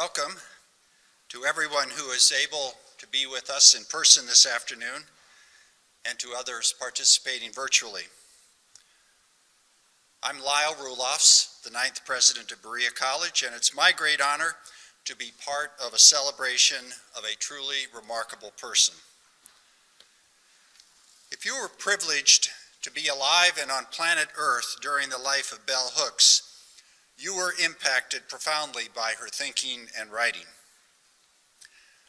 Welcome to everyone who is able to be with us in person this afternoon and to others participating virtually. I'm Lyle Rulofs, the 9th president of Berea College, and it's my great honor to be part of a celebration of a truly remarkable person. If you were privileged to be alive and on planet Earth during the life of Bell Hooks, you were impacted profoundly by her thinking and writing.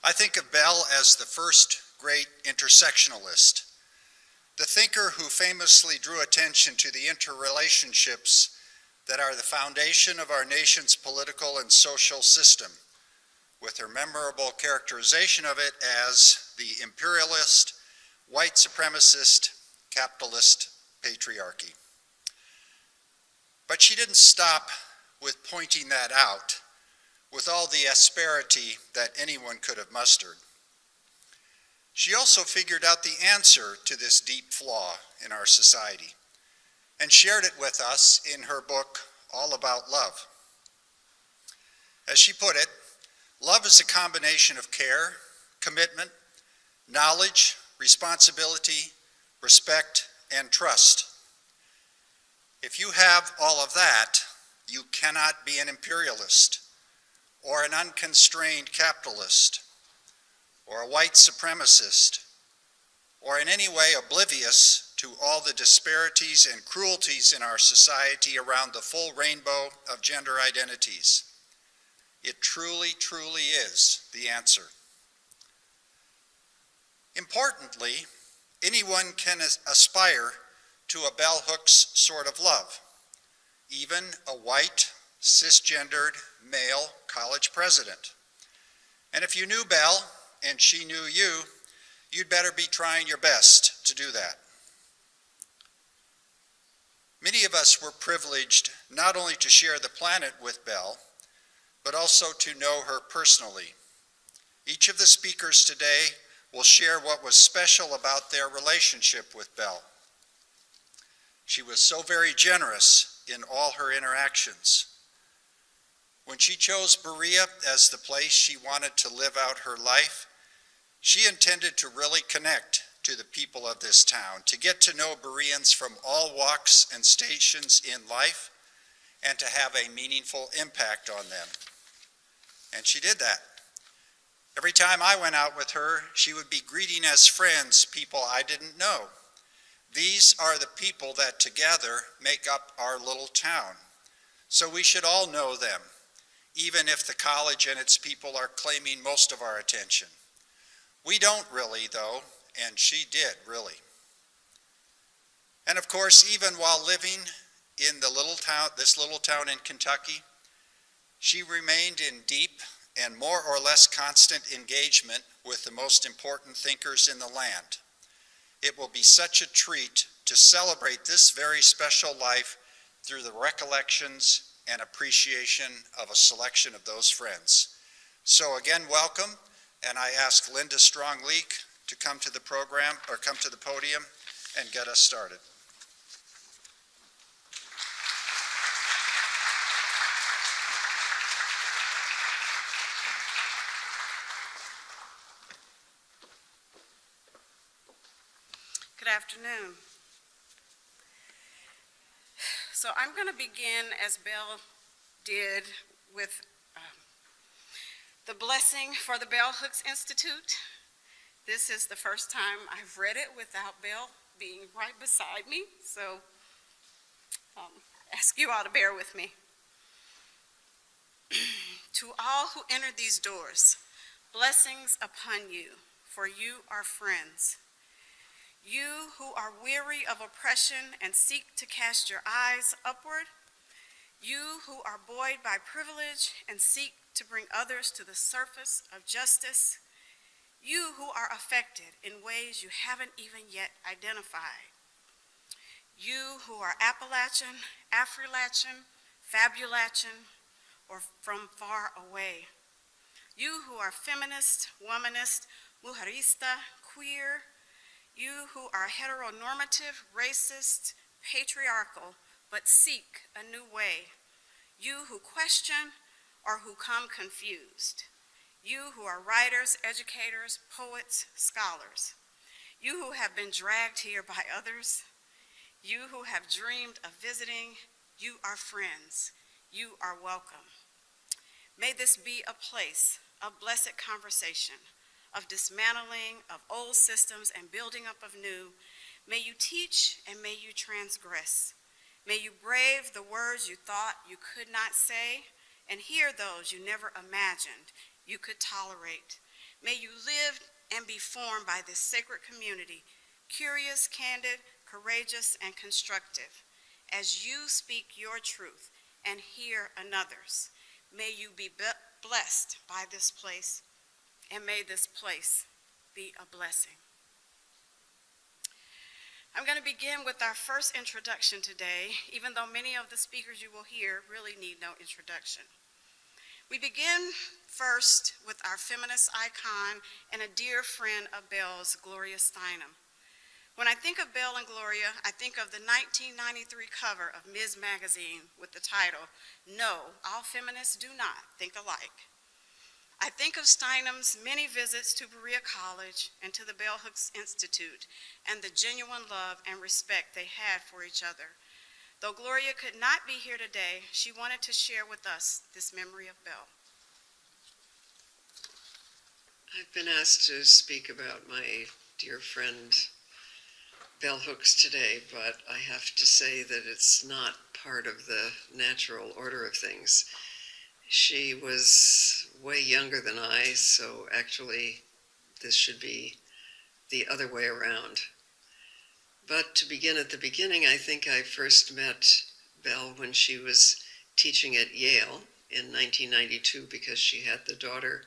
I think of Bell as the first great intersectionalist, the thinker who famously drew attention to the interrelationships that are the foundation of our nation's political and social system, with her memorable characterization of it as the imperialist, white supremacist, capitalist patriarchy. But she didn't stop with pointing that out with all the asperity that anyone could have mustered. She also figured out the answer to this deep flaw in our society and shared it with us in her book, All About Love. As she put it, love is a combination of care, commitment, knowledge, responsibility, respect, and trust. If you have all of that, you cannot be an imperialist, or an unconstrained capitalist, or a white supremacist, or in any way oblivious to all the disparities and cruelties in our society around the full rainbow of gender identities. It truly, truly is the answer. Importantly, anyone can aspire to a bell hooks sort of love, even a white, cisgendered, male college president. And if you knew Bell and she knew you, you'd better be trying your best to do that. Many of us were privileged not only to share the planet with Bell, but also to know her personally. Each of the speakers today will share what was special about their relationship with Bell. She was so very generous in all her interactions. When she chose Berea as the place she wanted to live out her life, she intended to really connect to the people of this town, to get to know Bereans from all walks and stations in life, and to have a meaningful impact on them. And she did that. Every time I went out with her, she would be greeting as friends people I didn't know. These are the people that together make up our little town. So we should all know them, even if the college and its people are claiming most of our attention. We don't really, though, and she did, really. And of course, even while living in this little town in Kentucky, she remained in deep and more or less constant engagement with the most important thinkers in the land. It will be such a treat to celebrate this very special life through the recollections and appreciation of a selection of those friends. So again, welcome, and I ask Linda Strong-Leek to come to the program, or come to the podium and get us started. Good afternoon. So I'm going to begin as Bell did with the blessing for the Bell Hooks Institute. This is the first time I've read it without Bell being right beside me, so ask you all to bear with me. To all who enter these doors, blessings upon you, for you are friends. You who are weary of oppression and seek to cast your eyes upward, you who are buoyed by privilege and seek to bring others to the surface of justice, you who are affected in ways you haven't even yet identified, you who are Appalachian, Afro-Latin, Fabulachian, or from far away, you who are feminist, womanist, mujerista, queer, you who are heteronormative, racist, patriarchal, but seek a new way, you who question or who come confused. You who are writers, educators, poets, scholars. You who have been dragged here by others. You who have dreamed of visiting. You are friends. You are welcome. May this be a place of blessed conversation, of dismantling of old systems and building up of new. May you teach and may you transgress. May you brave the words you thought you could not say and hear those you never imagined you could tolerate. May you live and be formed by this sacred community, curious, candid, courageous, and constructive. As you speak your truth and hear another's, may you be blessed by this place, and may this place be a blessing. I'm going to begin with our first introduction today, even though many of the speakers you will hear really need no introduction. We begin first with our feminist icon and a dear friend of Belle's, Gloria Steinem. When I think of Belle and Gloria, I think of the 1993 cover of Ms. Magazine with the title, "No, All Feminists Do Not Think Alike." I think of Steinem's many visits to Berea College and to the Bell Hooks Institute and the genuine love and respect they had for each other. Though Gloria could not be here today, she wanted to share with us this memory of Belle. I've been asked to speak about my dear friend Bell Hooks today, but I have to say that it's not part of the natural order of things. She was way younger than I, so actually this should be the other way around. But to begin at the beginning, I think I first met Belle when she was teaching at Yale in 1992 because she had the daughter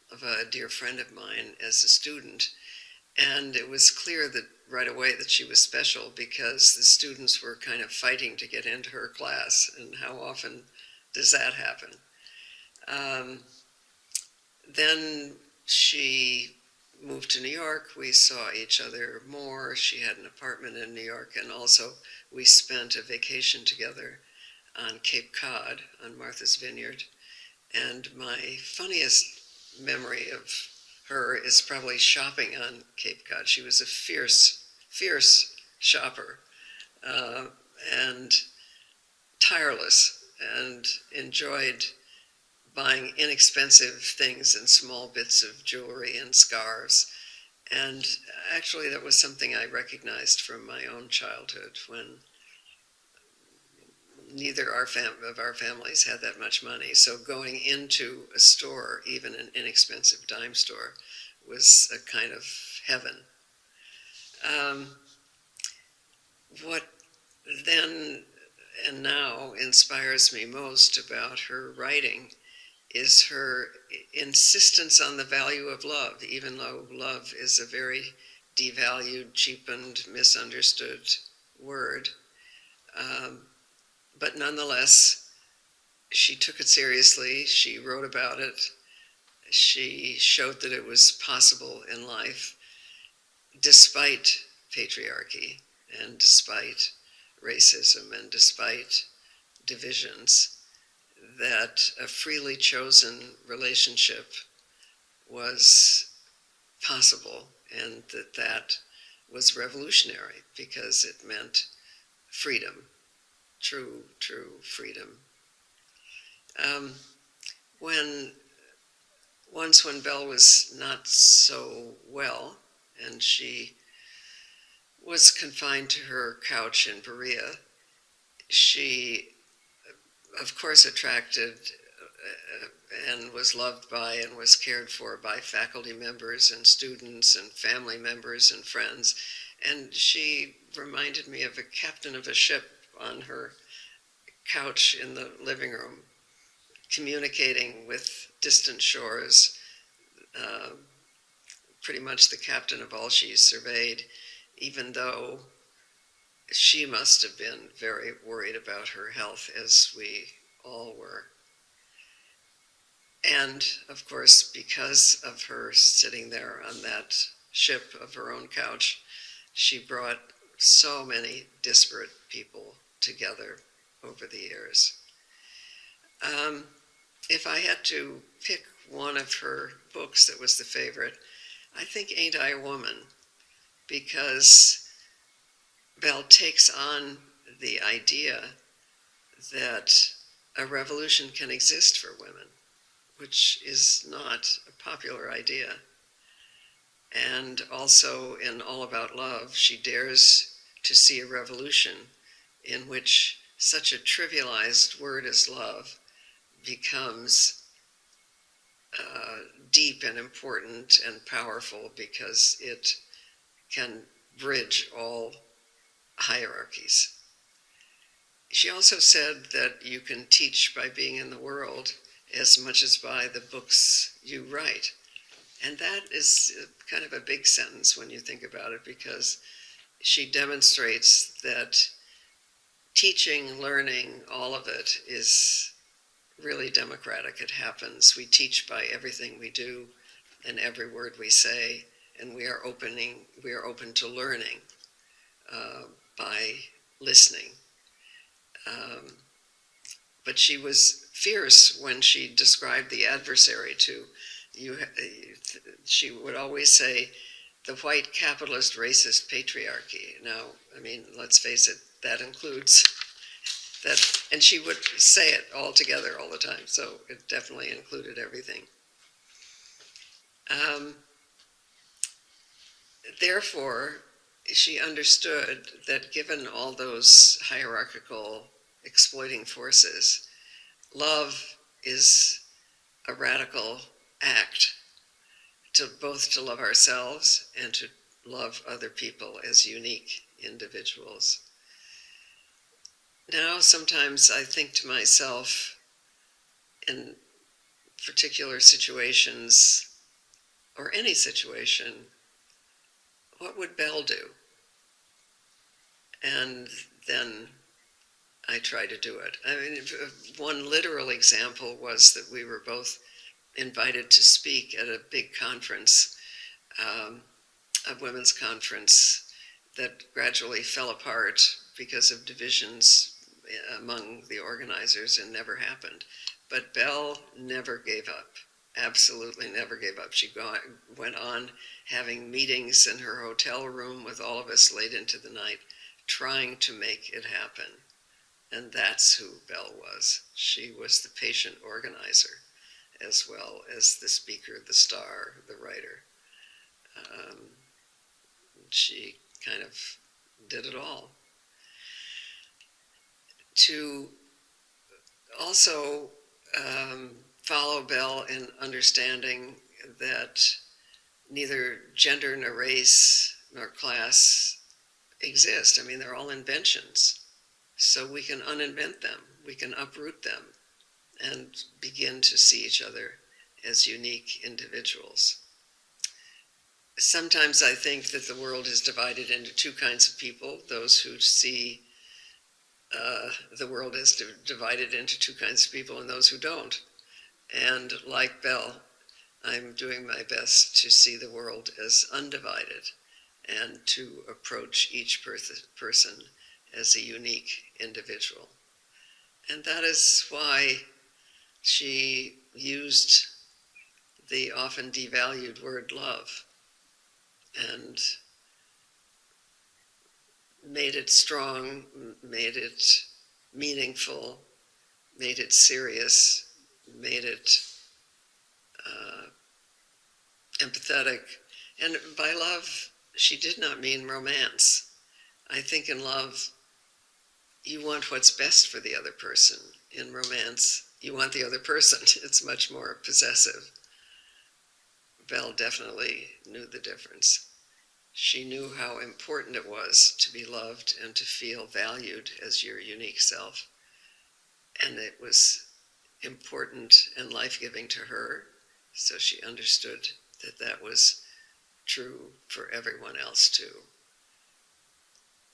of a dear friend of mine as a student. And it was clear that right away that she was special because the students were kind of fighting to get into her class, and how often does that happen? Then she moved to New York. We saw each other more. She had an apartment in New York, and also we spent a vacation together on Cape Cod on Martha's Vineyard. And my funniest memory of her is probably shopping on Cape Cod. She was a fierce shopper and tireless, and enjoyed buying inexpensive things and small bits of jewelry and scarves. And actually that was something I recognized from my own childhood when neither of our families had that much money. So going into a store, even an inexpensive dime store, was a kind of heaven. What then and now inspires me most about her writing is her insistence on the value of love, even though love is a very devalued, cheapened, misunderstood word. But nonetheless, she took it seriously. She wrote about it. She showed that it was possible in life, despite patriarchy and despite racism and despite divisions, that a freely chosen relationship was possible, and that was revolutionary because it meant freedom, true freedom. When Belle was not so well, and she was confined to her couch in Berea, she, of course, attracted and was loved by and was cared for by faculty members and students and family members and friends. And she reminded me of a captain of a ship on her couch in the living room, communicating with distant shores, pretty much the captain of all she surveyed, even though she must have been very worried about her health, as we all were. And, of course, because of her sitting there on that ship of her own couch, she brought so many disparate people together over the years. If I had to pick one of her books that was the favorite, I think Ain't I a Woman, because Bell takes on the idea that a revolution can exist for women, which is not a popular idea. And also in All About Love, she dares to see a revolution in which such a trivialized word as love becomes deep and important and powerful because it can bridge all hierarchies. She also said that you can teach by being in the world as much as by the books you write. And that is kind of a big sentence when you think about it, because she demonstrates that teaching, learning, all of it is really democratic. It happens. We teach by everything we do and every word we say, and we are open to learning by listening. But she was fierce when she described the adversary to you. She would always say, the white capitalist racist patriarchy. Now, I mean, let's face it, that includes that, and she would say it all together all the time, so it definitely included everything. Therefore, she understood that given all those hierarchical exploiting forces, love is a radical act to both to love ourselves and to love other people as unique individuals. Now, sometimes I think to myself, in particular situations, or any situation, what would Belle do? And then I try to do it. I mean, one literal example was that we were both invited to speak at a big conference, a women's conference that gradually fell apart because of divisions among the organizers and never happened. But Belle never gave up, absolutely never gave up. She went on having meetings in her hotel room with all of us late into the night, trying to make it happen. And that's who Belle was. She was the patient organizer, as well as the speaker, the star, the writer. She kind of did it all. To also follow Belle in understanding that neither gender nor race nor class exist. I mean, they're all inventions. So we can uninvent them, we can uproot them, and begin to see each other as unique individuals. Sometimes I think that the world is divided into two kinds of people: those who see the world is divided into two kinds of people and those who don't. And like Belle, I'm doing my best to see the world as undivided and to approach each person as a unique individual. And that is why she used the often devalued word love and made it strong, made it meaningful, made it serious, made it empathetic. And by love, she did not mean romance. I think in love, you want what's best for the other person. In romance, you want the other person. It's much more possessive. Belle definitely knew the difference. She knew how important it was to be loved and to feel valued as your unique self. And it was important and life-giving to her, so she understood that that was true for everyone else too.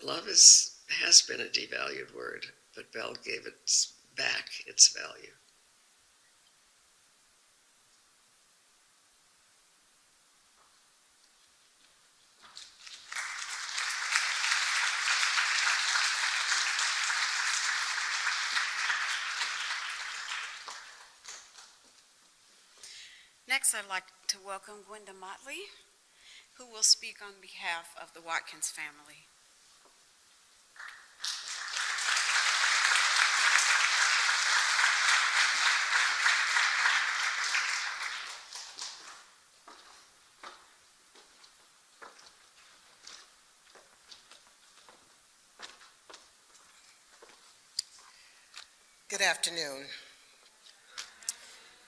Love has been a devalued word, but Belle gave it back its value. Next, I'd like to welcome Gwenda Motley, who will speak on behalf of the Watkins family. Good afternoon.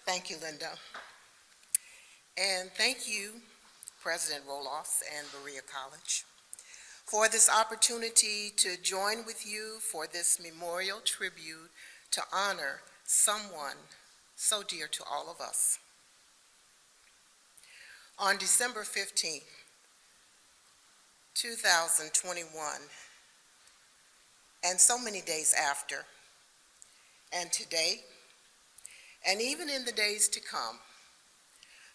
Thank you, Linda. And thank you, President Roloff and Berea College, for this opportunity to join with you for this memorial tribute to honor someone so dear to all of us. On December 15, 2021, and so many days after, and today, and even in the days to come,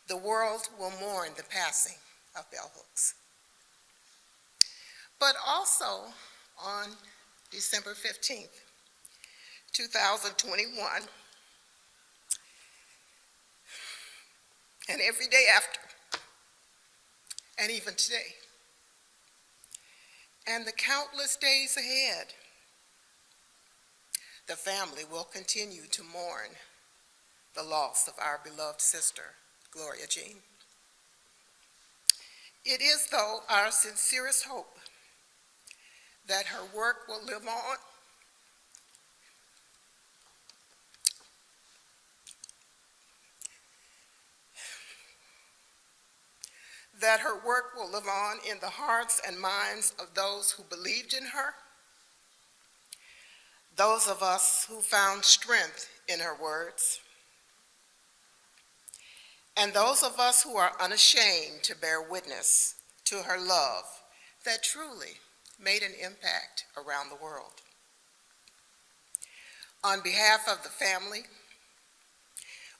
the world will mourn the passing of bell hooks. But also on December 15th, 2021, and every day after, and even today, and the countless days ahead, the family will continue to mourn the loss of our beloved sister, Gloria Jean. It is, though, our sincerest hope that her work will live on in the hearts and minds of those who believed in her, those of us who found strength in her words, and those of us who are unashamed to bear witness to her love that truly made an impact around the world. On behalf of the family,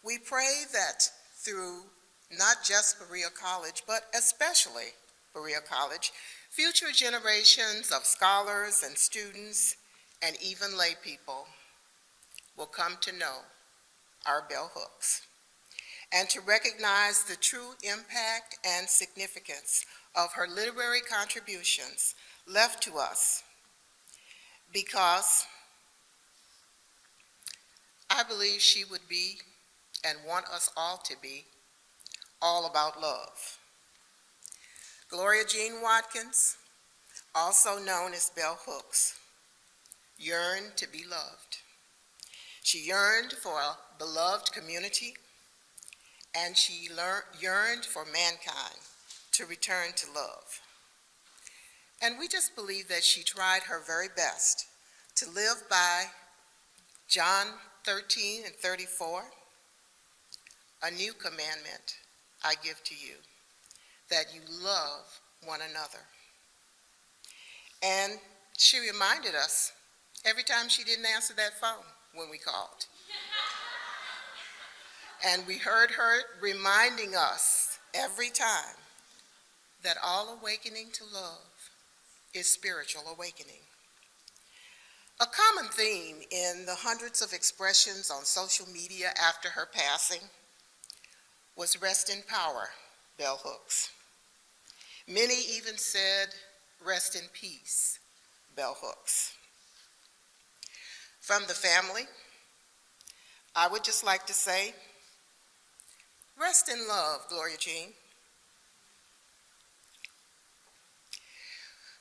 we pray that through not just Berea College, but especially Berea College, future generations of scholars and students and even lay people will come to know our bell hooks and to recognize the true impact and significance of her literary contributions left to us, because I believe she would be, and want us all to be, all about love. Gloria Jean Watkins, also known as Bell Hooks, yearned to be loved. She yearned for a beloved community, and she yearned for mankind to return to love. And we just believe that she tried her very best to live by John 13:34, a new commandment I give to you, that you love one another. And she reminded us every time she didn't answer that phone when we called. And we heard her reminding us every time that all awakening to love is spiritual awakening. A common theme in the hundreds of expressions on social media after her passing was rest in power, bell hooks. Many even said rest in peace, bell hooks. From the family, I would just like to say, rest in love, Gloria Jean.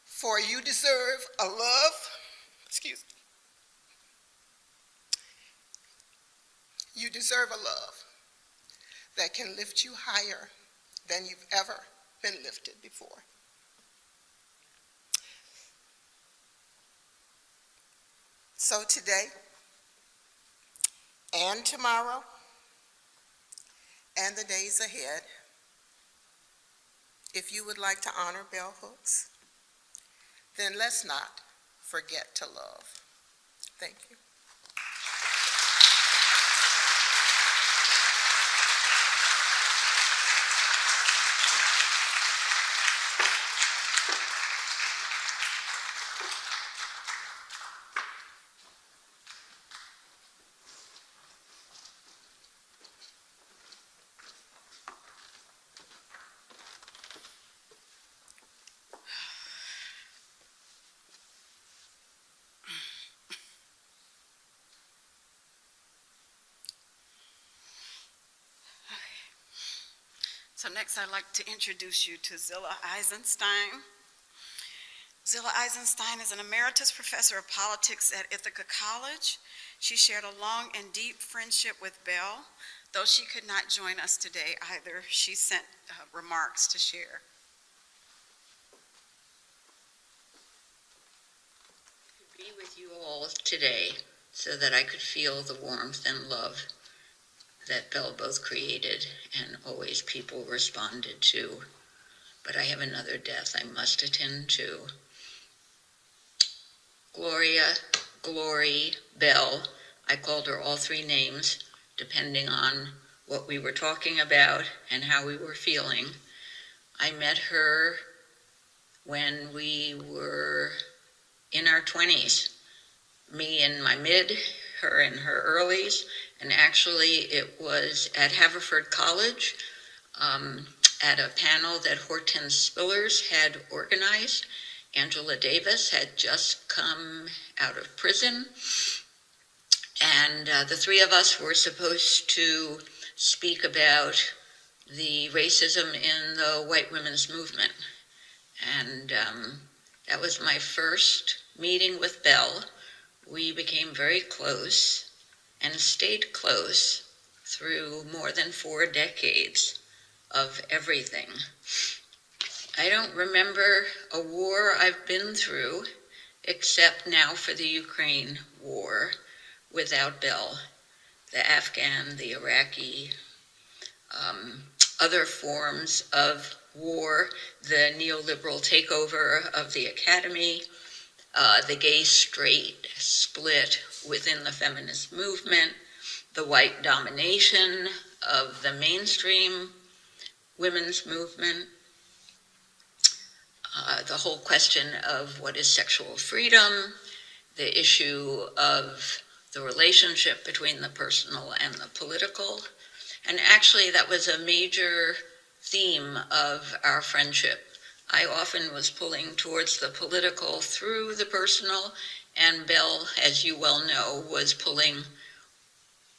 For you deserve a love, you deserve a love that can lift you higher than you've ever been lifted before. So today and tomorrow and the days ahead, if you would like to honor bell hooks, then let's not forget to love. Thank you. So next I'd like to introduce you to Zilla Eisenstein. Zilla Eisenstein is an emeritus professor of politics at Ithaca College. She shared a long and deep friendship with Belle. Though she could not join us today either, she sent remarks to share. To be with you all today so that I could feel the warmth and love that Belle both created and always people responded to. But I have another death I must attend to. Gloria, Glory, Belle, I called her all three names depending on what we were talking about and how we were feeling. I met her when we were in our 20s, me in my mid, her in her earlies, and actually it was at Haverford College at a panel that Hortense Spillers had organized. Angela Davis had just come out of prison, and the three of us were supposed to speak about the racism in the white women's movement. And that was my first meeting with Belle. We became very close and stayed close through more than 4 decades of everything. I don't remember a war I've been through, except now for the Ukraine war, without Belle. The Afghan, the Iraqi, other forms of war, the neoliberal takeover of the academy, the gay-straight split within the feminist movement, the white domination of the mainstream women's movement, the whole question of what is sexual freedom, the issue of the relationship between the personal and the political. And actually that was a major theme of our friendship. I often was pulling towards the political through the personal, and Belle, as you well know, was pulling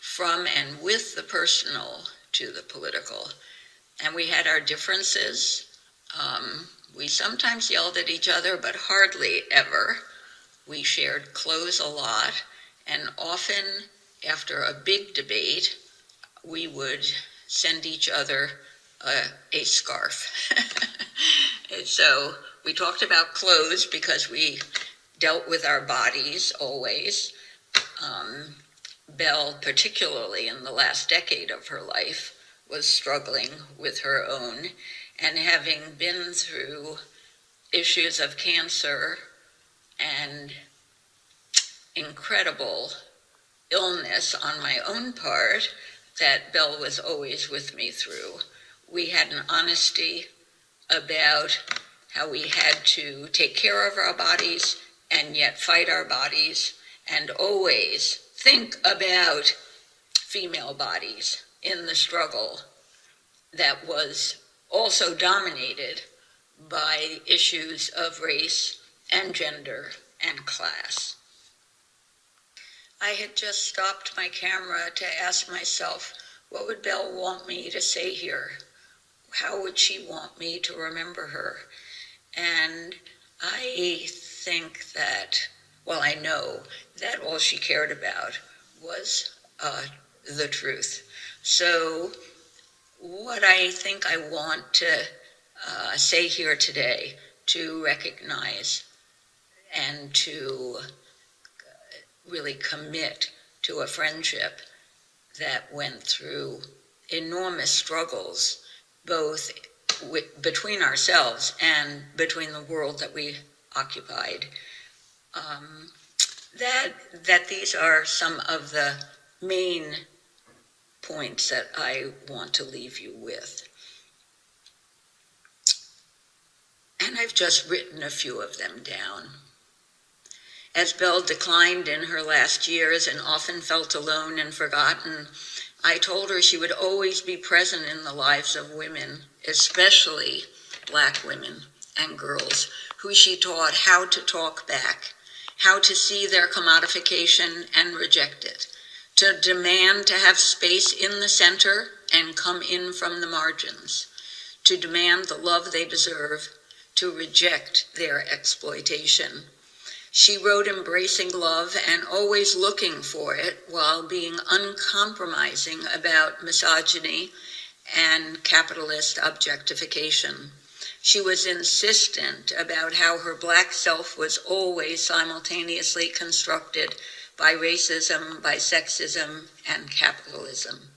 from and with the personal to the political. And we had our differences. We sometimes yelled at each other, but hardly ever. We shared clothes a lot, and often after a big debate, we would send each other a scarf. So we talked about clothes because we dealt with our bodies always. Belle, particularly in the last decade of her life, was struggling with her own, and having been through issues of cancer and incredible illness on my own part that Belle was always with me through. We had an honesty about how we had to take care of our bodies and yet fight our bodies, and always think about female bodies in the struggle that was also dominated by issues of race and gender and class. I had just stopped my camera to ask myself, what would Belle want me to say here? How would she want me to remember her? And I think that, well, I know that all she cared about was the truth. So what I think I want to say here today, to recognize and to really commit to a friendship that went through enormous struggles, both between ourselves and between the world that we occupied, that these are some of the main points that I want to leave you with. And I've just written a few of them down. As Belle declined in her last years and often felt alone and forgotten, I told her she would always be present in the lives of women, especially Black women and girls, who she taught how to talk back, how to see their commodification and reject it, to demand to have space in the center and come in from the margins, to demand the love they deserve, to reject their exploitation. She wrote embracing love and always looking for it while being uncompromising about misogyny and capitalist objectification. She was insistent about how her Black self was always simultaneously constructed by racism, by sexism, and capitalism.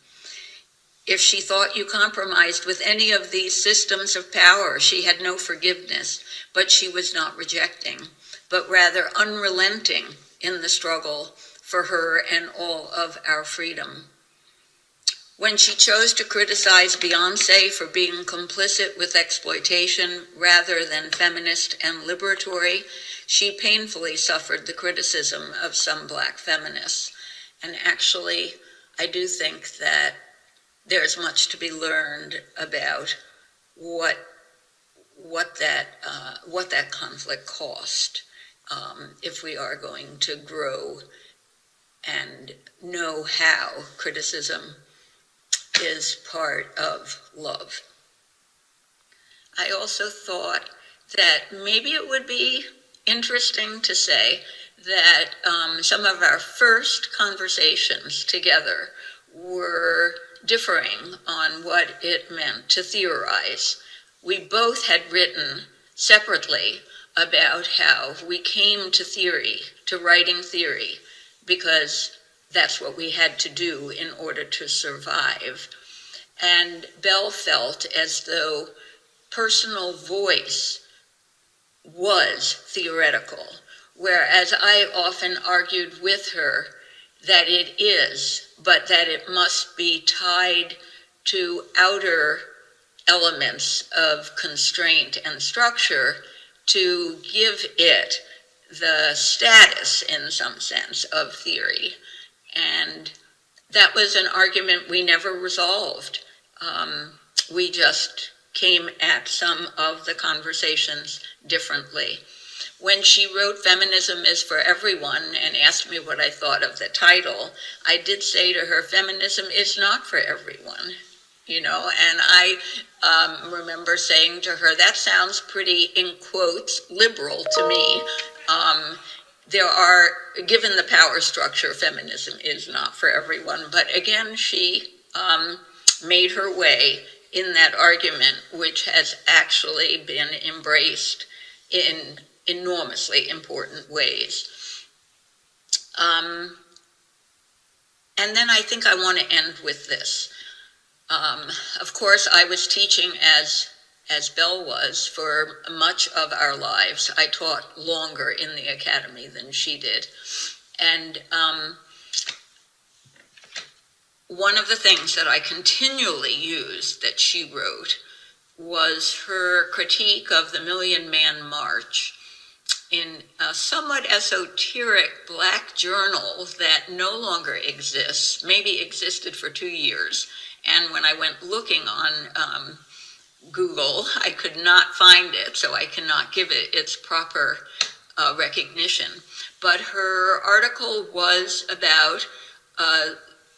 If she thought you compromised with any of these systems of power, she had no forgiveness, but she was not rejecting, but rather unrelenting in the struggle for her and all of our freedom. When she chose to criticize Beyoncé for being complicit with exploitation rather than feminist and liberatory, she painfully suffered the criticism of some Black feminists. And actually, I do think that there's much to be learned about what that conflict cost, if we are going to grow and know how criticism is part of love. I also thought that maybe it would be interesting to say that some of our first conversations together were differing on what it meant to theorize. We both had written separately about how we came to theory, to writing theory, because that's what we had to do in order to survive. And Belle felt as though personal voice was theoretical, whereas I often argued with her that it is, but that it must be tied to outer elements of constraint and structure to give it the status, in some sense, of theory. And that was an argument we never resolved. We just came at some of the conversations differently. When she wrote Feminism is for Everyone and asked me what I thought of the title, I did say to her, feminism is not for everyone, and I remember saying to her, that sounds pretty, in quotes, liberal to me. Given the power structure, feminism is not for everyone. But again, she made her way in that argument, which has actually been embraced in enormously important ways. And then I think I want to end with this. Of course, I was teaching as Belle was for much of our lives. I taught longer in the academy than she did. And one of the things that I continually used that she wrote was her critique of the Million Man March in a somewhat esoteric Black journal that no longer exists, maybe existed for 2 years. And when I went looking on Google, I could not find it, so I cannot give it its proper recognition. But her article was about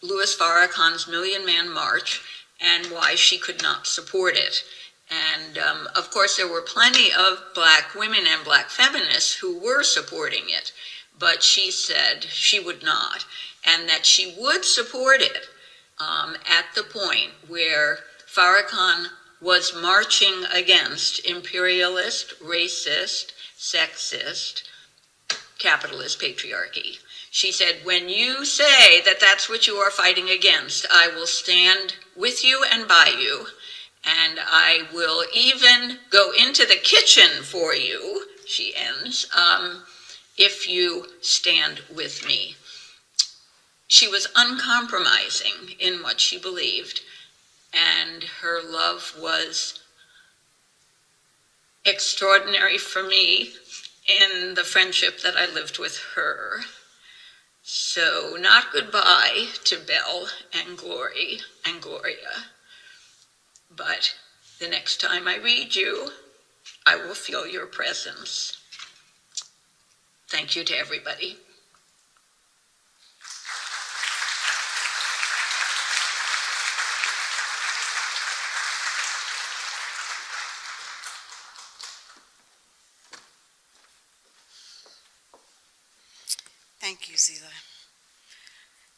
Louis Farrakhan's Million Man March and why she could not support it. And of course, there were plenty of Black women and Black feminists who were supporting it, but she said she would not, and that she would support it at the point where Farrakhan was marching against imperialist, racist, sexist, capitalist patriarchy. She said, when you say that that's what you are fighting against, I will stand with you and by you, and I will even go into the kitchen for you, she ends, if you stand with me. She was uncompromising in what she believed, and her love was extraordinary for me in the friendship that I lived with her. So not goodbye to Belle and Glory and Gloria, but the next time I read you, I will feel your presence. Thank you to everybody. Zila.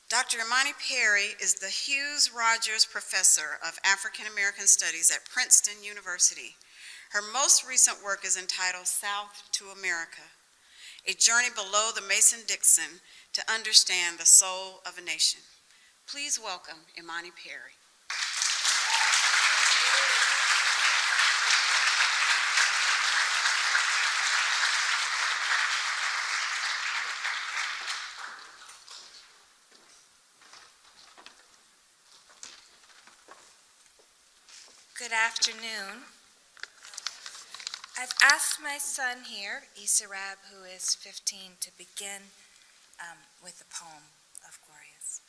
Dr. Imani Perry is the Hughes Rogers Professor of African American Studies at Princeton University. Her most recent work is entitled South to America, a journey below the Mason-Dixon to understand the soul of a nation. Please welcome Imani Perry. Good afternoon. I've asked my son here, Isarab, who is 15, to begin with a poem of Gloria's.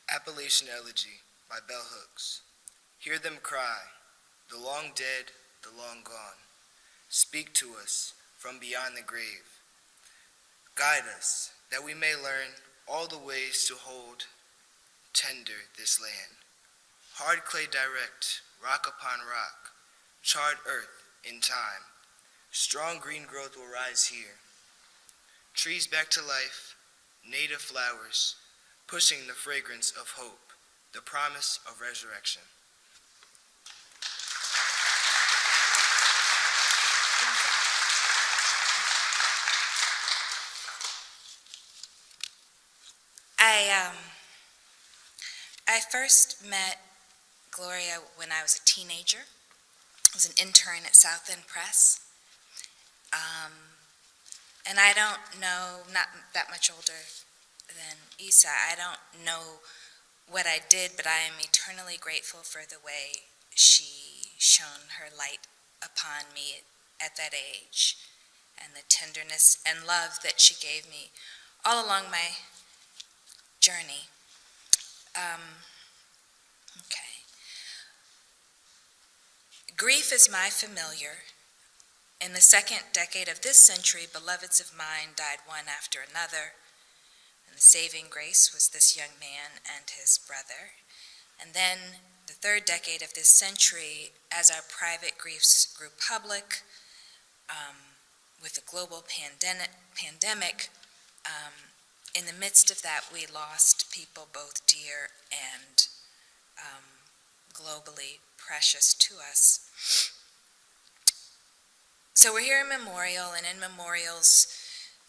Appalachian Elegy by Bell Hooks. Hear them cry, the long dead, the long gone. Speak to us from beyond the grave. Guide us, that we may learn all the ways to hold tender this land. Hard clay direct, rock upon rock, charred earth in time. Strong green growth will rise here. Trees back to life, native flowers, pushing the fragrance of hope, the promise of resurrection. I first met Gloria when I was a teenager. I was an intern at South End Press. And I don't know, not that much older than Isa, I don't know what I did, but I am eternally grateful for the way she shone her light upon me at that age, and the tenderness and love that she gave me all along my journey. Okay. Grief is my familiar. In the second decade of this century, beloveds of mine died one after another, and the saving grace was this young man and his brother. And then the third decade of this century, as our private griefs grew public, with the global pandemic, in the midst of that, we lost people both dear and globally precious to us. So we're here in Memorial, and in memorials,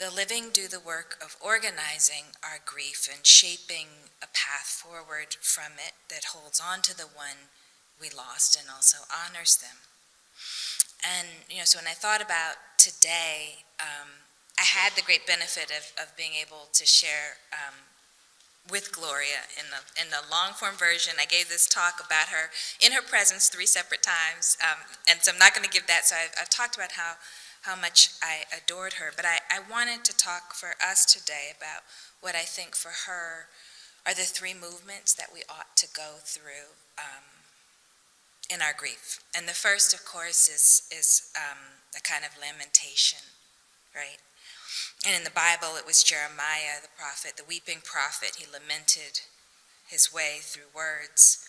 the living do the work of organizing our grief and shaping a path forward from it that holds on to the one we lost and also honors them. And, so when I thought about today, I had the great benefit of being able to share with Gloria in the long-form version. I gave this talk about her in her presence 3 separate times, and so I'm not going to give that. So I've talked about how much I adored her, but I wanted to talk for us today about what I think for her are the 3 movements that we ought to go through in our grief. And the first, of course, is a kind of lamentation, right? And in the Bible, it was Jeremiah, the prophet, the weeping prophet. He lamented his way through words,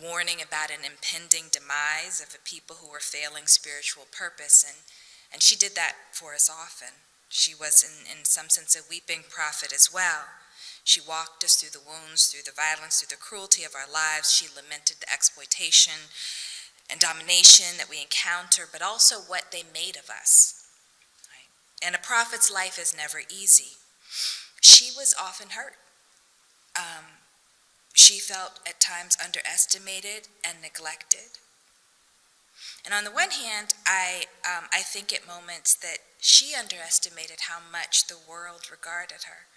warning about an impending demise of a people who were failing spiritual purpose. And she did that for us often. She was, in some sense, a weeping prophet as well. She walked us through the wounds, through the violence, through the cruelty of our lives. She lamented the exploitation and domination that we encounter, but also what they made of us. And a prophet's life is never easy. She was often hurt. She felt at times underestimated and neglected. And on the one hand, I think at moments that she underestimated how much the world regarded her,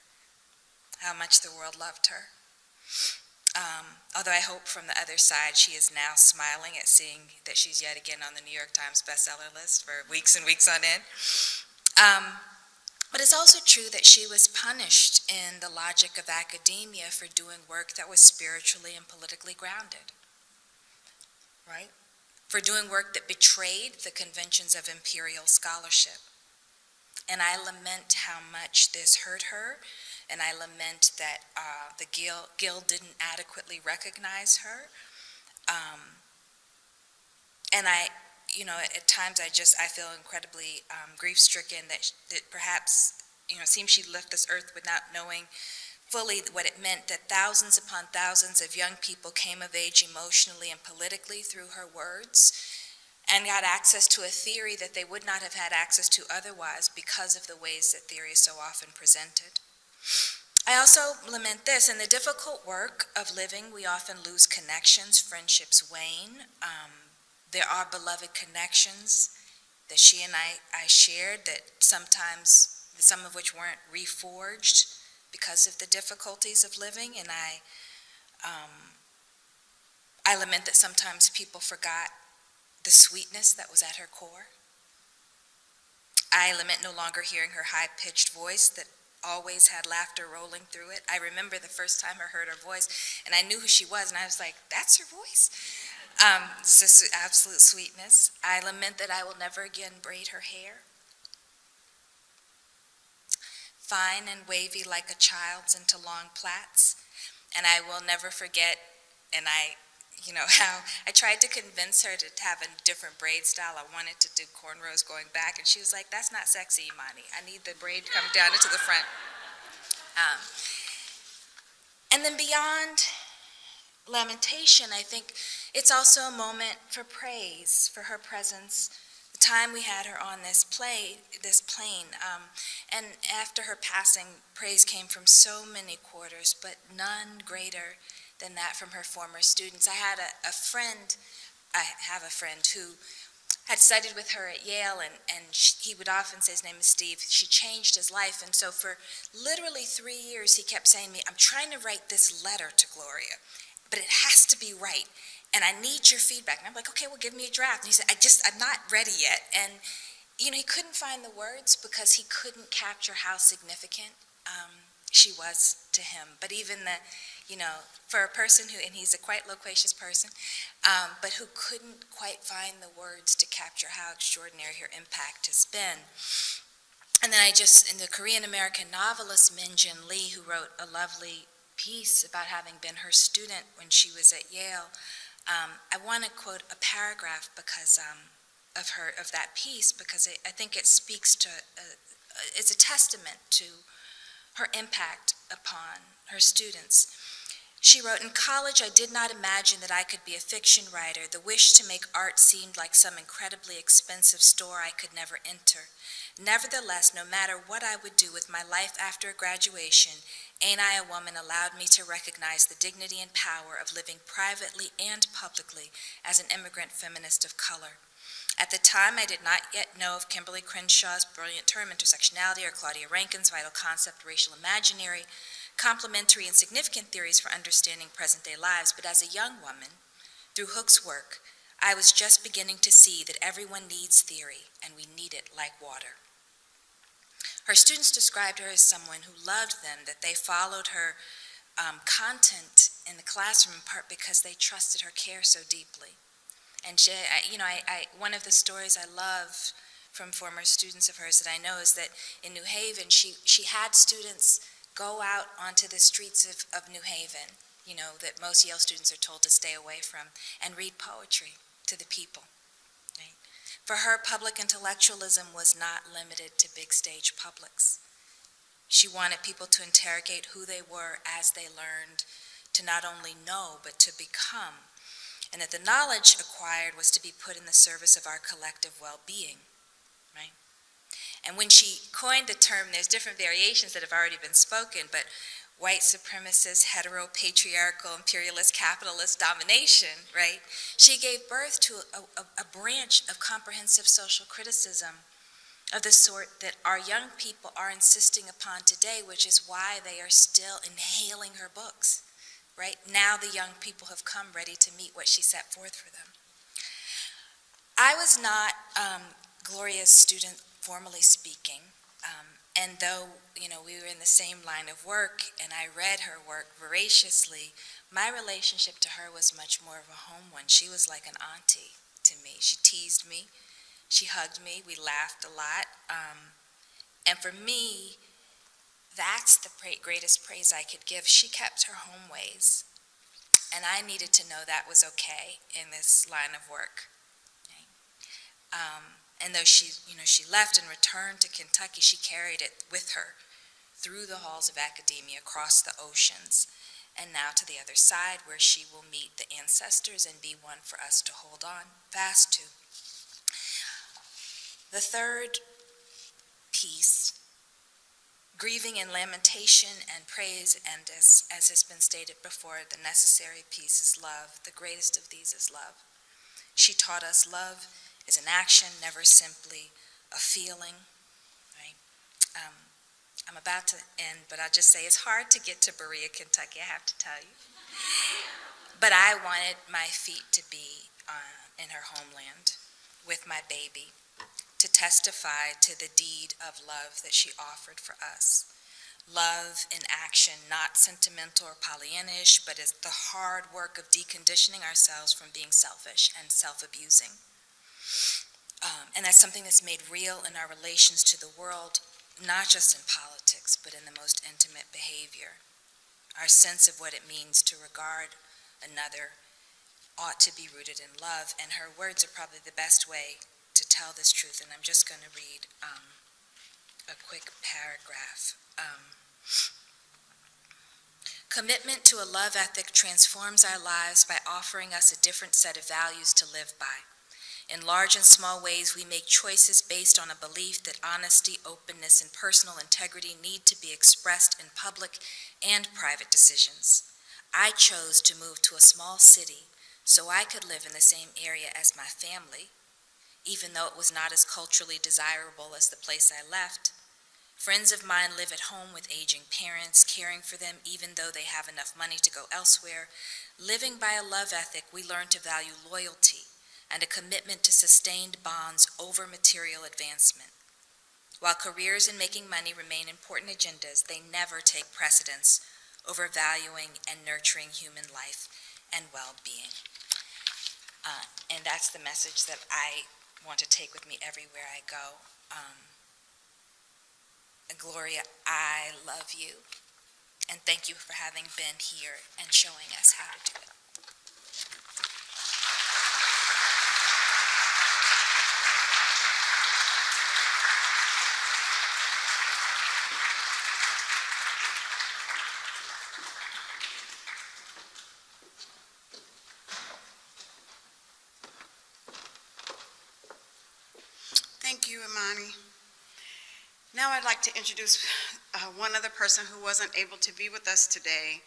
how much the world loved her. Although I hope from the other side she is now smiling at seeing that she's yet again on the New York Times bestseller list for weeks and weeks on end. But it's also true that she was punished in the logic of academia for doing work that was spiritually and politically grounded, right? For doing work that betrayed the conventions of imperial scholarship. And I lament how much this hurt her, and I lament that the Guild didn't adequately recognize her. And at times I feel incredibly grief-stricken that perhaps it seems she left this earth without knowing fully what it meant that thousands upon thousands of young people came of age emotionally and politically through her words and got access to a theory that they would not have had access to otherwise because of the ways that theory is so often presented. I also lament this: in the difficult work of living, we often lose connections, friendships wane. There are beloved connections that she and I shared that sometimes, some of which weren't reforged because of the difficulties of living, and I lament that sometimes people forgot the sweetness that was at her core. I lament no longer hearing her high-pitched voice that always had laughter rolling through it. I remember the first time I heard her voice, and I knew who she was, and I was like, that's her voice? It's just absolute sweetness. I lament that I will never again braid her hair. Fine and wavy like a child's into long plaits. And I will never forget, and how I tried to convince her to have a different braid style. I wanted to do cornrows going back, and she was like, that's not sexy, Imani. I need the braid to come down into the front. And then beyond lamentation, I think it's also a moment for praise for her presence. The time we had her on this plane, and after her passing, praise came from so many quarters, but none greater than that from her former students. I have a friend who had studied with her at Yale, and he would often say, his name is Steve, she changed his life. And so for literally 3 years, he kept saying to me, I'm trying to write this letter to Gloria, but it has to be right, and I need your feedback. And I'm like, okay, well, give me a draft. And he said, I'm not ready yet. And, he couldn't find the words because he couldn't capture how significant she was to him. But even for a person who, and he's a quite loquacious person, but who couldn't quite find the words to capture how extraordinary her impact has been. And then and the Korean-American novelist Min Jin Lee, who wrote a lovely piece about having been her student when she was at Yale, I want to quote a paragraph because of that piece, because I think it speaks to, it's a testament to her impact upon her students. She wrote, in college, I did not imagine that I could be a fiction writer. The wish to make art seemed like some incredibly expensive store I could never enter. Nevertheless, no matter what I would do with my life after graduation, Ain't I a Woman allowed me to recognize the dignity and power of living privately and publicly as an immigrant feminist of color. At the time, I did not yet know of Kimberly Crenshaw's brilliant term intersectionality or Claudia Rankine's vital concept racial imaginary, complementary and significant theories for understanding present-day lives, but as a young woman, through Hook's work, I was just beginning to see that everyone needs theory, and we need it like water. Her students described her as someone who loved them, that they followed her content in the classroom in part because they trusted her care so deeply. And she, one of the stories I love from former students of hers that I know is that in New Haven, she had students go out onto the streets of New Haven, that most Yale students are told to stay away from, and read poetry to the people. Right? For her, public intellectualism was not limited to big stage publics. She wanted people to interrogate who they were as they learned to not only know, but to become, and that the knowledge acquired was to be put in the service of our collective well-being, right? And when she coined the term, there's different variations that have already been spoken, but white supremacist, hetero-patriarchal, imperialist, capitalist domination, right? She gave birth to a branch of comprehensive social criticism of the sort that our young people are insisting upon today, which is why they are still inhaling her books. Right? Now the young people have come ready to meet what she set forth for them. I was not Gloria's student, formally speaking, and though we were in the same line of work and I read her work voraciously, my relationship to her was much more of a home one. She was like an auntie to me. She teased me, she hugged me, we laughed a lot, and for me, that's the greatest praise I could give. She kept her home ways, and I needed to know that was okay in this line of work. Okay? And though she left and returned to Kentucky, she carried it with her through the halls of academia, across the oceans, and now to the other side, where she will meet the ancestors and be one for us to hold on fast to. The third piece, grieving and lamentation and praise, and as has been stated before, the necessary piece is love. The greatest of these is love. She taught us love is an action, never simply a feeling. Right? I'm about to end, but I'll just say it's hard to get to Berea, Kentucky, I have to tell you. But I wanted my feet to be in her homeland with my baby, to testify to the deed of love that she offered for us. Love in action, not sentimental or Pollyannish, but is the hard work of deconditioning ourselves from being selfish and self-abusing. And that's something that's made real in our relations to the world, not just in politics, but in the most intimate behavior. Our sense of what it means to regard another ought to be rooted in love, and her words are probably the best way to tell this truth, and I'm just going to read a quick paragraph. Commitment to a love ethic transforms our lives by offering us a different set of values to live by. In large and small ways, we make choices based on a belief that honesty, openness, and personal integrity need to be expressed in public and private decisions. I chose to move to a small city so I could live in the same area as my family, even though it was not as culturally desirable as the place I left. Friends of mine live at home with aging parents, caring for them even though they have enough money to go elsewhere. Living by a love ethic, we learn to value loyalty and a commitment to sustained bonds over material advancement. While careers and making money remain important agendas, they never take precedence over valuing and nurturing human life and well-being. And that's the message that I want to take with me everywhere I go. Gloria, I love you, and thank you for having been here and showing us how to do it. Thank you, Imani. Now I'd like to introduce one other person who wasn't able to be with us today.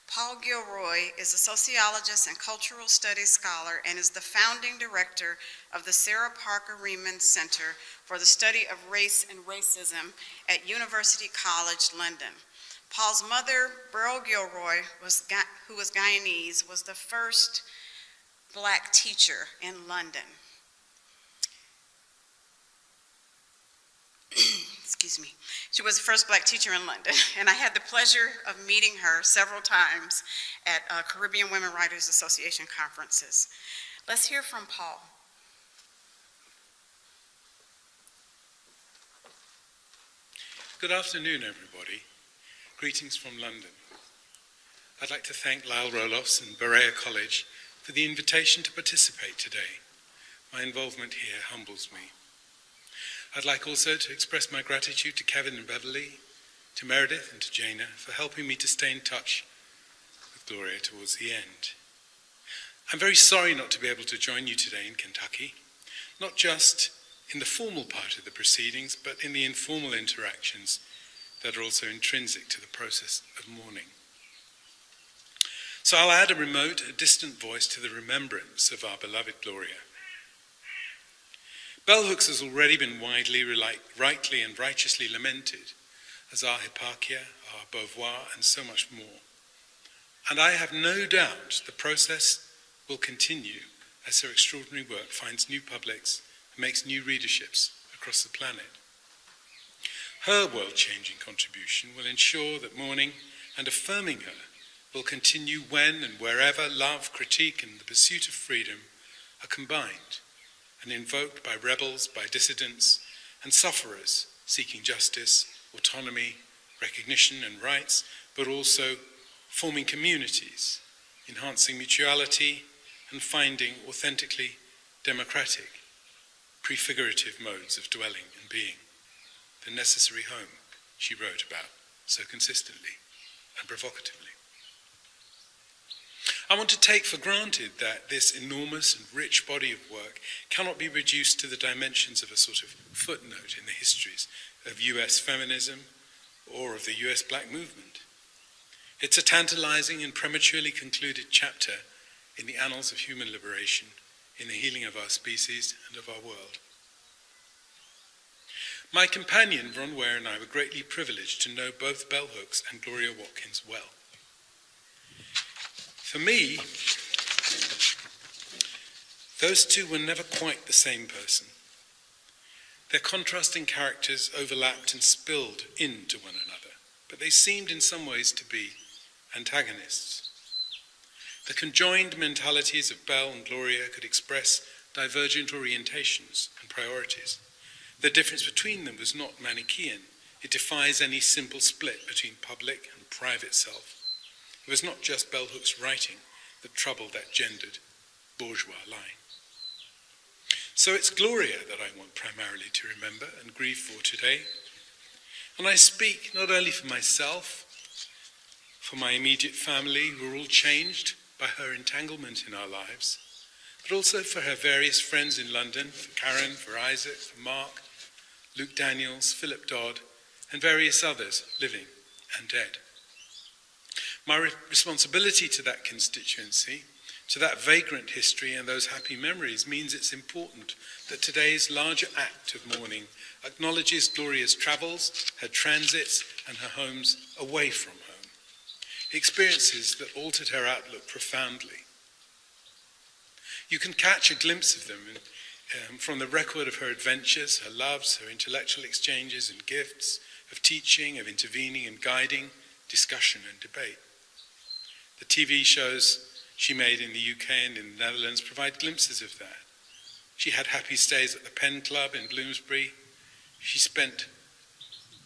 Paul Gilroy is a sociologist and cultural studies scholar and is the founding director of the Sarah Parker Remond Center for the Study of Race and Racism at University College London. Paul's mother, Beryl Gilroy, who was Guyanese, was the first Black teacher in London. Excuse me. She was the first Black teacher in London, and I had the pleasure of meeting her several times at Caribbean Women Writers Association conferences. Let's hear from Paul. Good afternoon, everybody. Greetings from London. I'd like to thank Lyle Roelofs and Berea College for the invitation to participate today. My involvement here humbles me. I'd like also to express my gratitude to Kevin and Beverly, to Meredith and to Jana for helping me to stay in touch with Gloria towards the end. I'm very sorry not to be able to join you today in Kentucky, not just in the formal part of the proceedings, but in the informal interactions that are also intrinsic to the process of mourning. So I'll add a distant voice to the remembrance of our beloved Gloria. Bell Hooks has already been widely, rightly and righteously lamented as our Hipparchia, our Beauvoir, and so much more. And I have no doubt the process will continue as her extraordinary work finds new publics and makes new readerships across the planet. Her world-changing contribution will ensure that mourning and affirming her will continue when and wherever love, critique, and the pursuit of freedom are combined and invoked by rebels, by dissidents, and sufferers seeking justice, autonomy, recognition, and rights, but also forming communities, enhancing mutuality, and finding authentically democratic prefigurative modes of dwelling and being, the necessary home she wrote about so consistently and provocatively. I want to take for granted that this enormous and rich body of work cannot be reduced to the dimensions of a sort of footnote in the histories of US feminism or of the US Black movement. It's a tantalizing and prematurely concluded chapter in the annals of human liberation, in the healing of our species and of our world. My companion, Ron Ware, and I were greatly privileged to know both Bell Hooks and Gloria Watkins well. For me, those two were never quite the same person. Their contrasting characters overlapped and spilled into one another, but they seemed in some ways to be antagonists. The conjoined mentalities of Bell and Gloria could express divergent orientations and priorities. The difference between them was not Manichaean. It defies any simple split between public and private self. It was not just Bell Hook's writing that troubled that gendered bourgeois line. So it's Gloria that I want primarily to remember and grieve for today. And I speak not only for myself, for my immediate family, who are all changed by her entanglement in our lives, but also for her various friends in London, for Karen, for Isaac, for Mark, Luke Daniels, Philip Dodd, and various others living and dead. My responsibility to that constituency, to that vagrant history and those happy memories, means it's important that today's larger act of mourning acknowledges Gloria's travels, her transits, and her homes away from home, experiences that altered her outlook profoundly. You can catch a glimpse of them from the record of her adventures, her loves, her intellectual exchanges and gifts, of teaching, of intervening and guiding, discussion and debate. The TV shows she made in the UK and in the Netherlands provide glimpses of that. She had happy stays at the Pen Club in Bloomsbury. She spent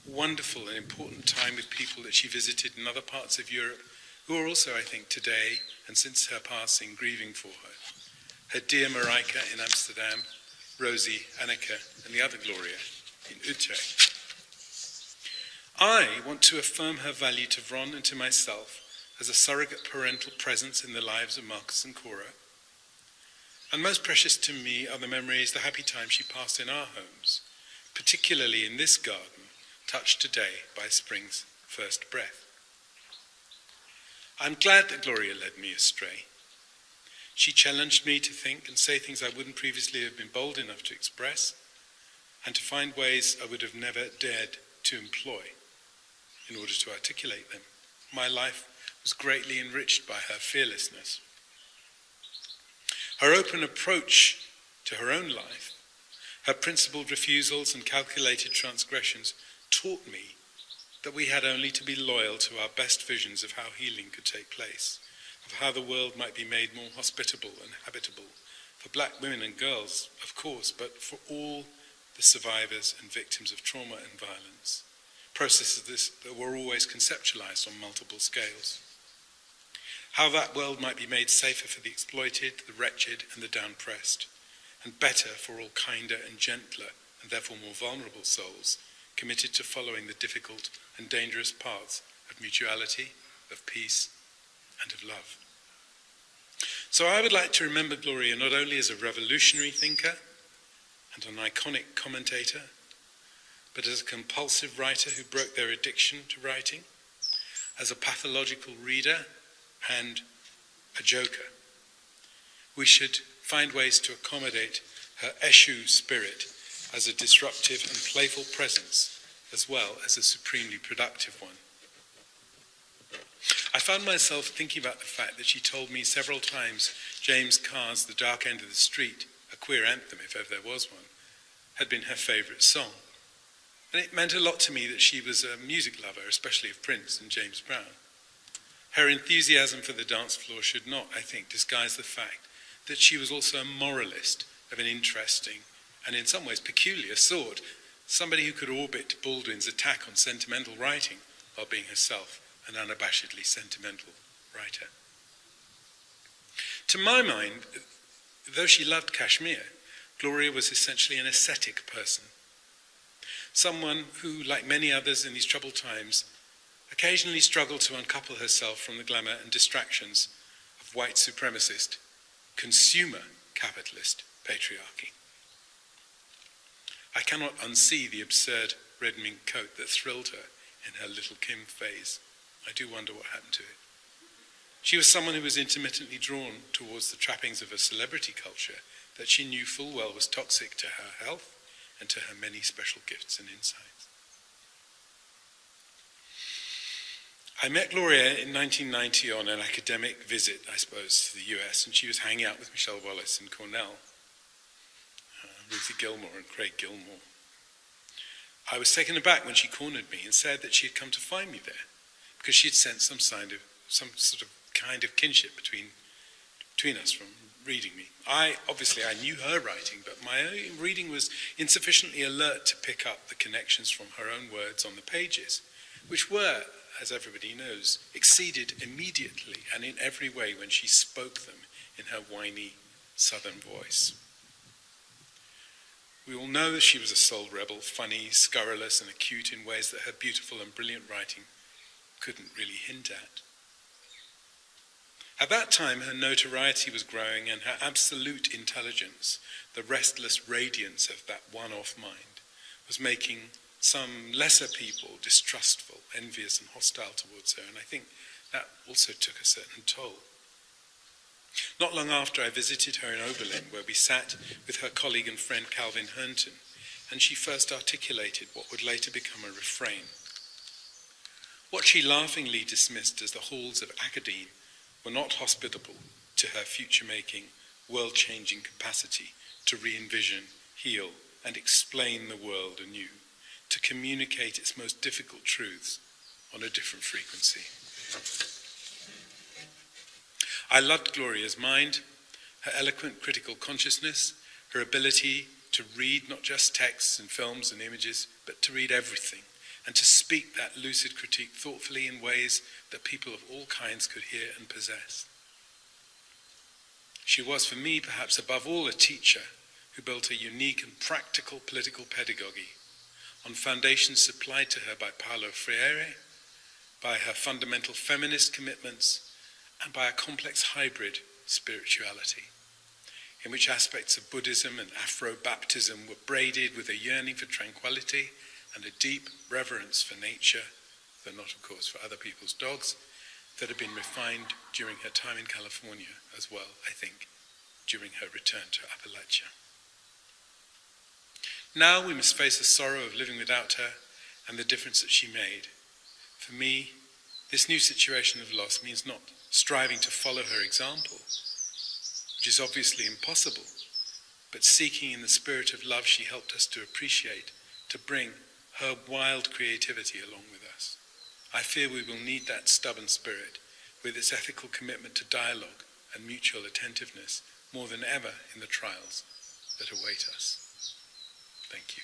wonderful and important time with people that she visited in other parts of Europe, who are also, I think, today, and since her passing, grieving for her. Her dear Marijke in Amsterdam, Rosie, Anneke, and the other Gloria in Utrecht. I want to affirm her value to Ron and to myself as a surrogate parental presence in the lives of Marcus and Cora. And most precious to me are the memories, the happy times she passed in our homes, particularly in this garden, touched today by spring's first breath. I'm glad that Gloria led me astray. She challenged me to think and say things I wouldn't previously have been bold enough to express, and to find ways I would have never dared to employ in order to articulate them. My life was greatly enriched by her fearlessness. Her open approach to her own life, her principled refusals and calculated transgressions taught me that we had only to be loyal to our best visions of how healing could take place, of how the world might be made more hospitable and habitable for black women and girls, of course, but for all the survivors and victims of trauma and violence, processes that were always conceptualized on multiple scales. How that world might be made safer for the exploited, the wretched, and the down-pressed, and better for all kinder and gentler, and therefore more vulnerable souls, committed to following the difficult and dangerous paths of mutuality, of peace, and of love. So I would like to remember Gloria not only as a revolutionary thinker and an iconic commentator, but as a compulsive writer who broke their addiction to writing, as a pathological reader and a joker. We should find ways to accommodate her eschew spirit as a disruptive and playful presence, as well as a supremely productive one. I found myself thinking about the fact that she told me several times James Carr's The Dark End of the Street, a queer anthem if ever there was one, had been her favourite song. And it meant a lot to me that she was a music lover, especially of Prince and James Brown. Her enthusiasm for the dance floor should not, I think, disguise the fact that she was also a moralist of an interesting and in some ways peculiar sort, somebody who could orbit Baldwin's attack on sentimental writing while being herself an unabashedly sentimental writer. To my mind, though she loved Kashmir, Gloria was essentially an ascetic person, someone who, like many others in these troubled times, occasionally struggled to uncouple herself from the glamour and distractions of white supremacist, consumer capitalist patriarchy. I cannot unsee the absurd red mink coat that thrilled her in her Little Kim phase. I do wonder what happened to it. She was someone who was intermittently drawn towards the trappings of a celebrity culture that she knew full well was toxic to her health and to her many special gifts and insights. I met Gloria in 1990 on an academic visit, I suppose, to the US, and she was hanging out with Michelle Wallace and Cornell, Ruthie Gilmore and Craig Gilmore. I was taken aback when she cornered me and said that she had come to find me there because she had sensed some sort of kind of kinship between us from reading me. I knew her writing, but my own reading was insufficiently alert to pick up the connections from her own words on the pages, which were, as everybody knows, exceeded immediately and in every way when she spoke them in her whiny southern voice. We all know that she was a soul rebel, funny, scurrilous, and acute in ways that her beautiful and brilliant writing couldn't really hint at. At that time, her notoriety was growing and her absolute intelligence, the restless radiance of that one-off mind, was making some lesser people distrustful, envious, and hostile towards her, and I think that also took a certain toll. Not long after, I visited her in Oberlin, where we sat with her colleague and friend Calvin Herndon, and she first articulated what would later become a refrain. What she laughingly dismissed as the halls of academe were not hospitable to her future-making, world-changing capacity to re-envision, heal, and explain the world anew, to communicate its most difficult truths on a different frequency. I loved Gloria's mind, her eloquent critical consciousness, her ability to read not just texts and films and images, but to read everything, and to speak that lucid critique thoughtfully in ways that people of all kinds could hear and possess. She was, for me, perhaps above all, a teacher who built a unique and practical political pedagogy on foundations supplied to her by Paulo Freire, by her fundamental feminist commitments, and by a complex hybrid spirituality, in which aspects of Buddhism and Afro-baptism were braided with a yearning for tranquility and a deep reverence for nature, though not, of course, for other people's dogs, that had been refined during her time in California as well, I think, during her return to Appalachia. Now we must face the sorrow of living without her and the difference that she made. For me, this new situation of loss means not striving to follow her example, which is obviously impossible, but seeking in the spirit of love she helped us to appreciate, to bring her wild creativity along with us. I fear we will need that stubborn spirit with its ethical commitment to dialogue and mutual attentiveness more than ever in the trials that await us. Thank you.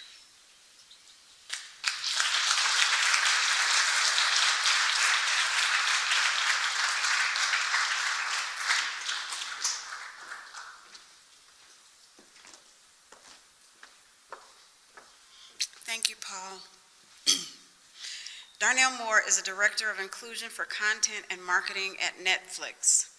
Thank you, Paul. Darnell Moore is a director of inclusion for content and marketing at Netflix.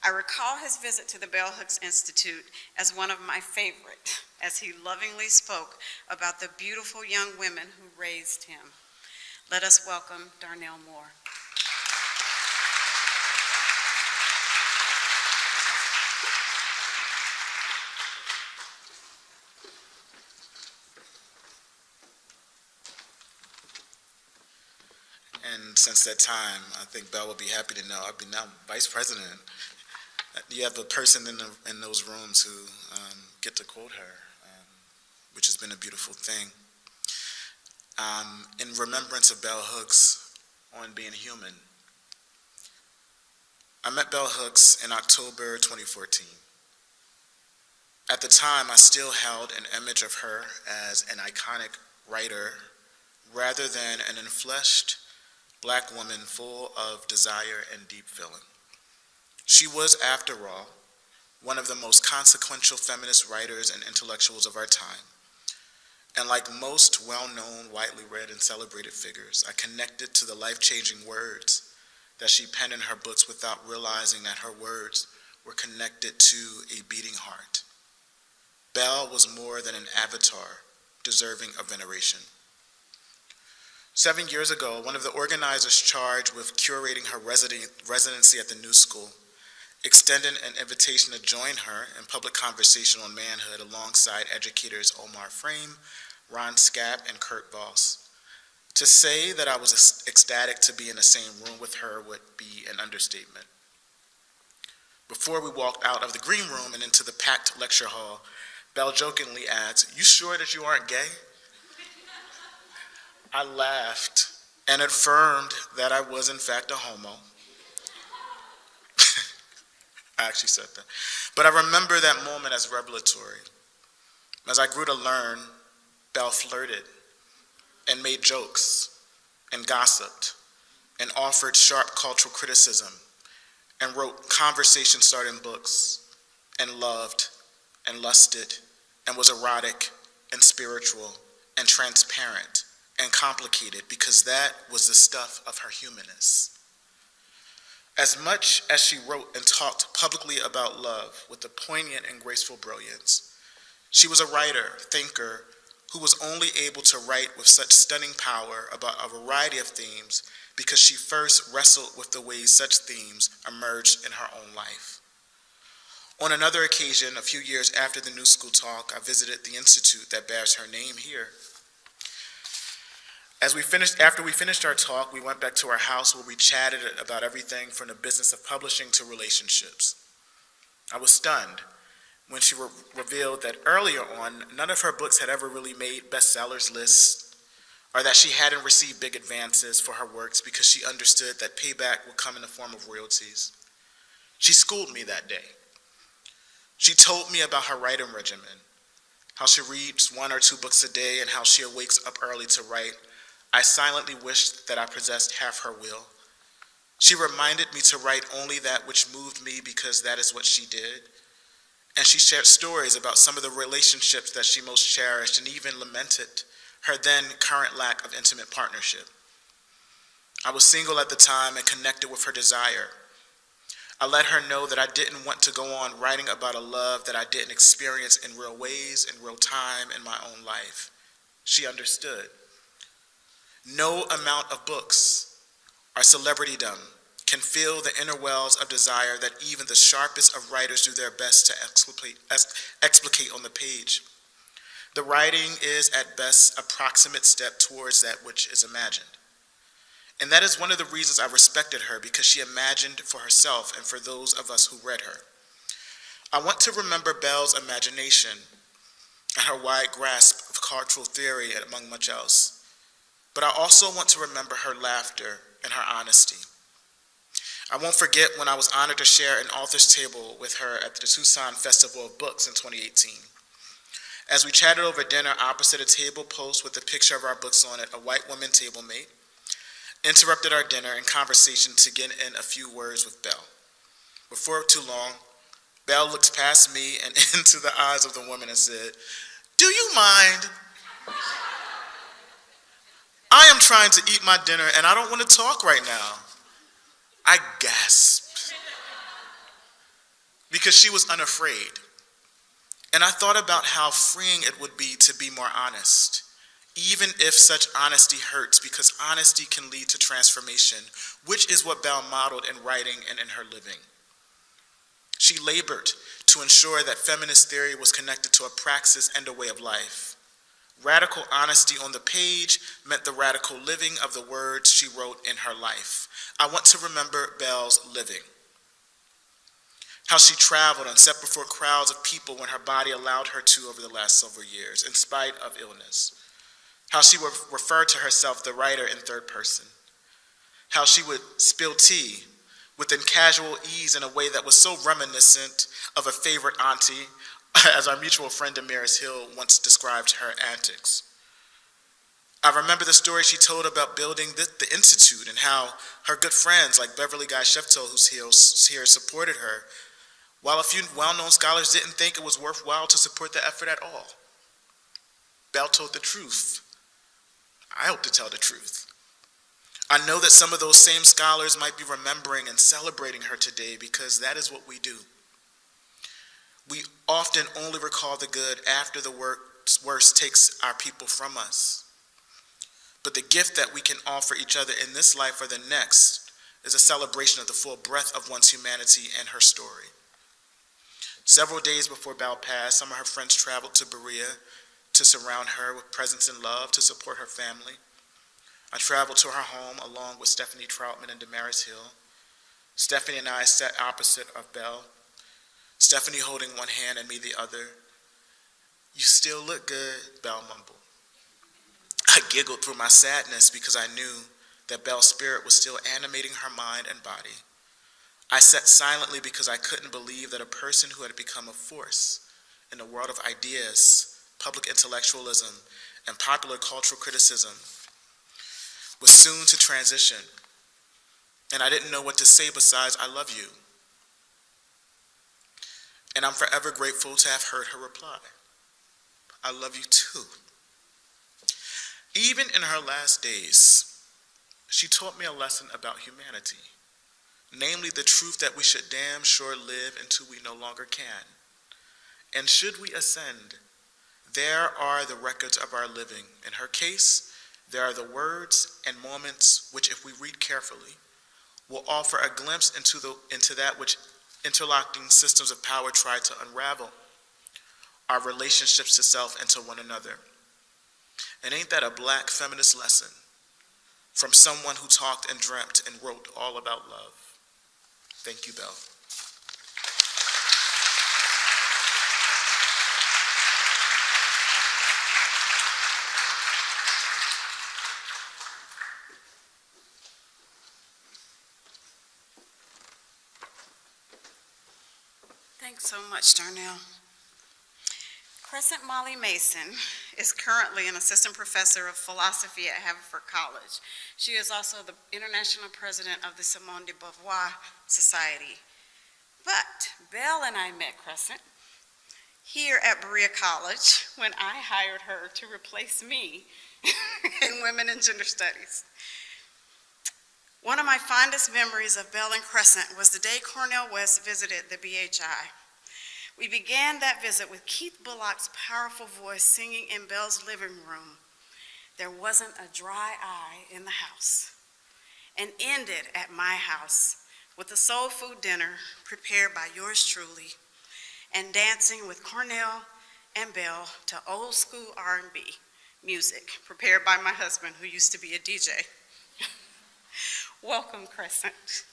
I recall his visit to the Bell Hooks Institute as one of my favorite, as he lovingly spoke about the beautiful young women who raised him. Let us welcome Darnell Moore. And since that time, I think Belle will be happy to know I've been now vice president. You have a person in those rooms who get to quote her, which has been a beautiful thing. In remembrance of Bell Hooks on being human, I met Bell Hooks in October 2014. At the time, I still held an image of her as an iconic writer rather than an enfleshed Black woman full of desire and deep feeling. She was, after all, one of the most consequential feminist writers and intellectuals of our time. And like most well-known, widely read, and celebrated figures, I connected to the life-changing words that she penned in her books without realizing that her words were connected to a beating heart. Belle was more than an avatar deserving of veneration. 7 years ago, one of the organizers charged with curating her residency at the New School extended an invitation to join her in public conversation on manhood alongside educators Omar Frame, Ron Scapp, and Kurt Voss. To say that I was ecstatic to be in the same room with her would be an understatement. Before we walked out of the green room and into the packed lecture hall, Belle jokingly asked, "You sure that you aren't gay?" I laughed and affirmed that I was in fact a homo. I actually said that. But I remember that moment as revelatory. As I grew to learn, Belle flirted and made jokes and gossiped and offered sharp cultural criticism and wrote conversation-starting books and loved and lusted and was erotic and spiritual and transparent and complicated because that was the stuff of her humanness. As much as she wrote and talked publicly about love with a poignant and graceful brilliance, she was a writer, thinker, who was only able to write with such stunning power about a variety of themes because she first wrestled with the ways such themes emerged in her own life. On another occasion, a few years after the New School talk, I visited the institute that bears her name here. After we finished our talk, we went back to our house where we chatted about everything from the business of publishing to relationships. I was stunned when she revealed that earlier on, none of her books had ever really made bestsellers lists, or that she hadn't received big advances for her works because she understood that payback would come in the form of royalties. She schooled me that day. She told me about her writing regimen, how she reads 1 or 2 books a day and how she wakes up early to write. I silently wished that I possessed half her will. She reminded me to write only that which moved me because that is what she did. And she shared stories about some of the relationships that she most cherished and even lamented her then current lack of intimate partnership. I was single at the time and connected with her desire. I let her know that I didn't want to go on writing about a love that I didn't experience in real ways, in real time, in my own life. She understood. No amount of books or celebritydom can fill the inner wells of desire that even the sharpest of writers do their best to explicate on the page. The writing is at best a proximate step towards that which is imagined. And that is one of the reasons I respected her, because she imagined for herself and for those of us who read her. I want to remember Belle's imagination and her wide grasp of cultural theory among much else. But I also want to remember her laughter and her honesty. I won't forget when I was honored to share an author's table with her at the Tucson Festival of Books in 2018. As we chatted over dinner opposite a table post with a picture of our books on it, a white woman table mate interrupted our dinner and conversation to get in a few words with Belle. Before too long, Belle looked past me and into the eyes of the woman and said, "Do you mind? I am trying to eat my dinner and I don't want to talk right now." I gasped because she was unafraid. And I thought about how freeing it would be to be more honest, even if such honesty hurts, because honesty can lead to transformation, which is what Belle modeled in writing and in her living. She labored to ensure that feminist theory was connected to a praxis and a way of life. Radical honesty on the page meant the radical living of the words she wrote in her life. I want to remember Belle's living. How she traveled and sat before crowds of people when her body allowed her to over the last several years, in spite of illness. How she would refer to herself, the writer, in third person. How she would spill tea within casual ease in a way that was so reminiscent of a favorite auntie, as our mutual friend Damaris Hill once described her antics. I remember the story she told about building the Institute and how her good friends like Beverly Guy Shefto, who's here, supported her while a few well-known scholars didn't think it was worthwhile to support the effort at all. Belle told the truth. I hope to tell the truth. I know that some of those same scholars might be remembering and celebrating her today because that is what we do. We often only recall the good after the worst takes our people from us. But the gift that we can offer each other in this life or the next is a celebration of the full breadth of one's humanity and her story. Several days before Belle passed, some of her friends traveled to Berea to surround her with presents and love to support her family. I traveled to her home along with Stephanie Troutman and Damaris Hill. Stephanie and I sat opposite of Belle, Stephanie holding one hand and me the other. "You still look good," Belle mumbled. I giggled through my sadness because I knew that Belle's spirit was still animating her mind and body. I sat silently because I couldn't believe that a person who had become a force in the world of ideas, public intellectualism, and popular cultural criticism was soon to transition. And I didn't know what to say besides, "I love you." And I'm forever grateful to have heard her reply, "I love you too." Even in her last days, she taught me a lesson about humanity, namely the truth that we should damn sure live until we no longer can. And should we ascend, there are the records of our living. In her case, there are the words and moments which, if we read carefully, will offer a glimpse into that which interlocking systems of power try to unravel, our relationships to self and to one another. And ain't that a black feminist lesson from someone who talked and dreamt and wrote all about love? Thank you, Belle. Thanks so much, Darnell. Crescent Molly Mason is currently an assistant professor of philosophy at Haverford College. She is also the international president of the Simone de Beauvoir Society. But Belle and I met Crescent here at Berea College when I hired her to replace me in Women and Gender Studies. One of my fondest memories of Belle and Crescent was the day Cornel West visited the BHI. We began that visit with Keith Bullock's powerful voice singing in Belle's living room, "There Wasn't a Dry Eye in the House," and ended at my house with a soul food dinner prepared by yours truly and dancing with Cornel and Belle to old school R&B music prepared by my husband, who used to be a DJ. Welcome, Crescent.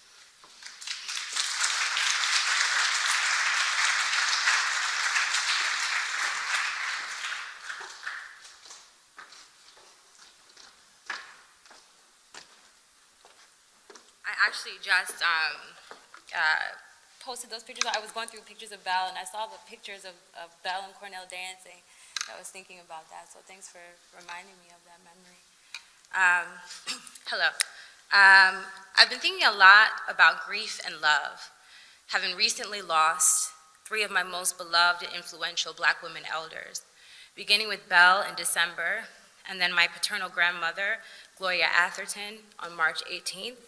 I actually just posted those pictures. I was going through pictures of Belle, and I saw the pictures of Belle and Cornel dancing. I was thinking about that, so thanks for reminding me of that memory. Hello. I've been thinking a lot about grief and love, having recently lost 3 of my most beloved and influential Black women elders, beginning with Belle in December, and then my paternal grandmother, Gloria Atherton, on March 18th,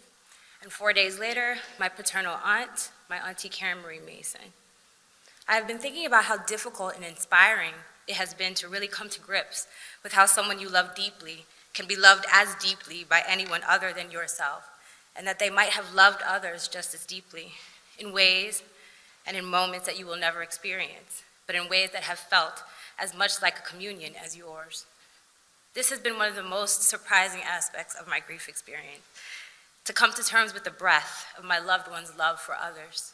and 4 days later, my paternal aunt, my Auntie Karen Marie Mason. I have been thinking about how difficult and inspiring it has been to really come to grips with how someone you love deeply can be loved as deeply by anyone other than yourself, and that they might have loved others just as deeply in ways and in moments that you will never experience, but in ways that have felt as much like a communion as yours. This has been one of the most surprising aspects of my grief experience, to come to terms with the breadth of my loved one's love for others.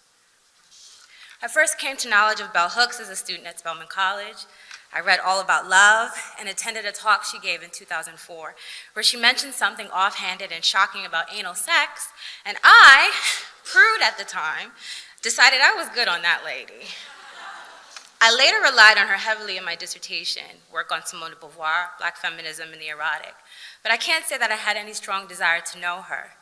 I first came to knowledge of Bell Hooks as a student at Spelman College. I read all about love and attended a talk she gave in 2004, where she mentioned something offhanded and shocking about anal sex, and I, prude at the time, decided I was good on that lady. I later relied on her heavily in my dissertation, work on Simone de Beauvoir, Black feminism and the erotic, but I can't say that I had any strong desire to know her.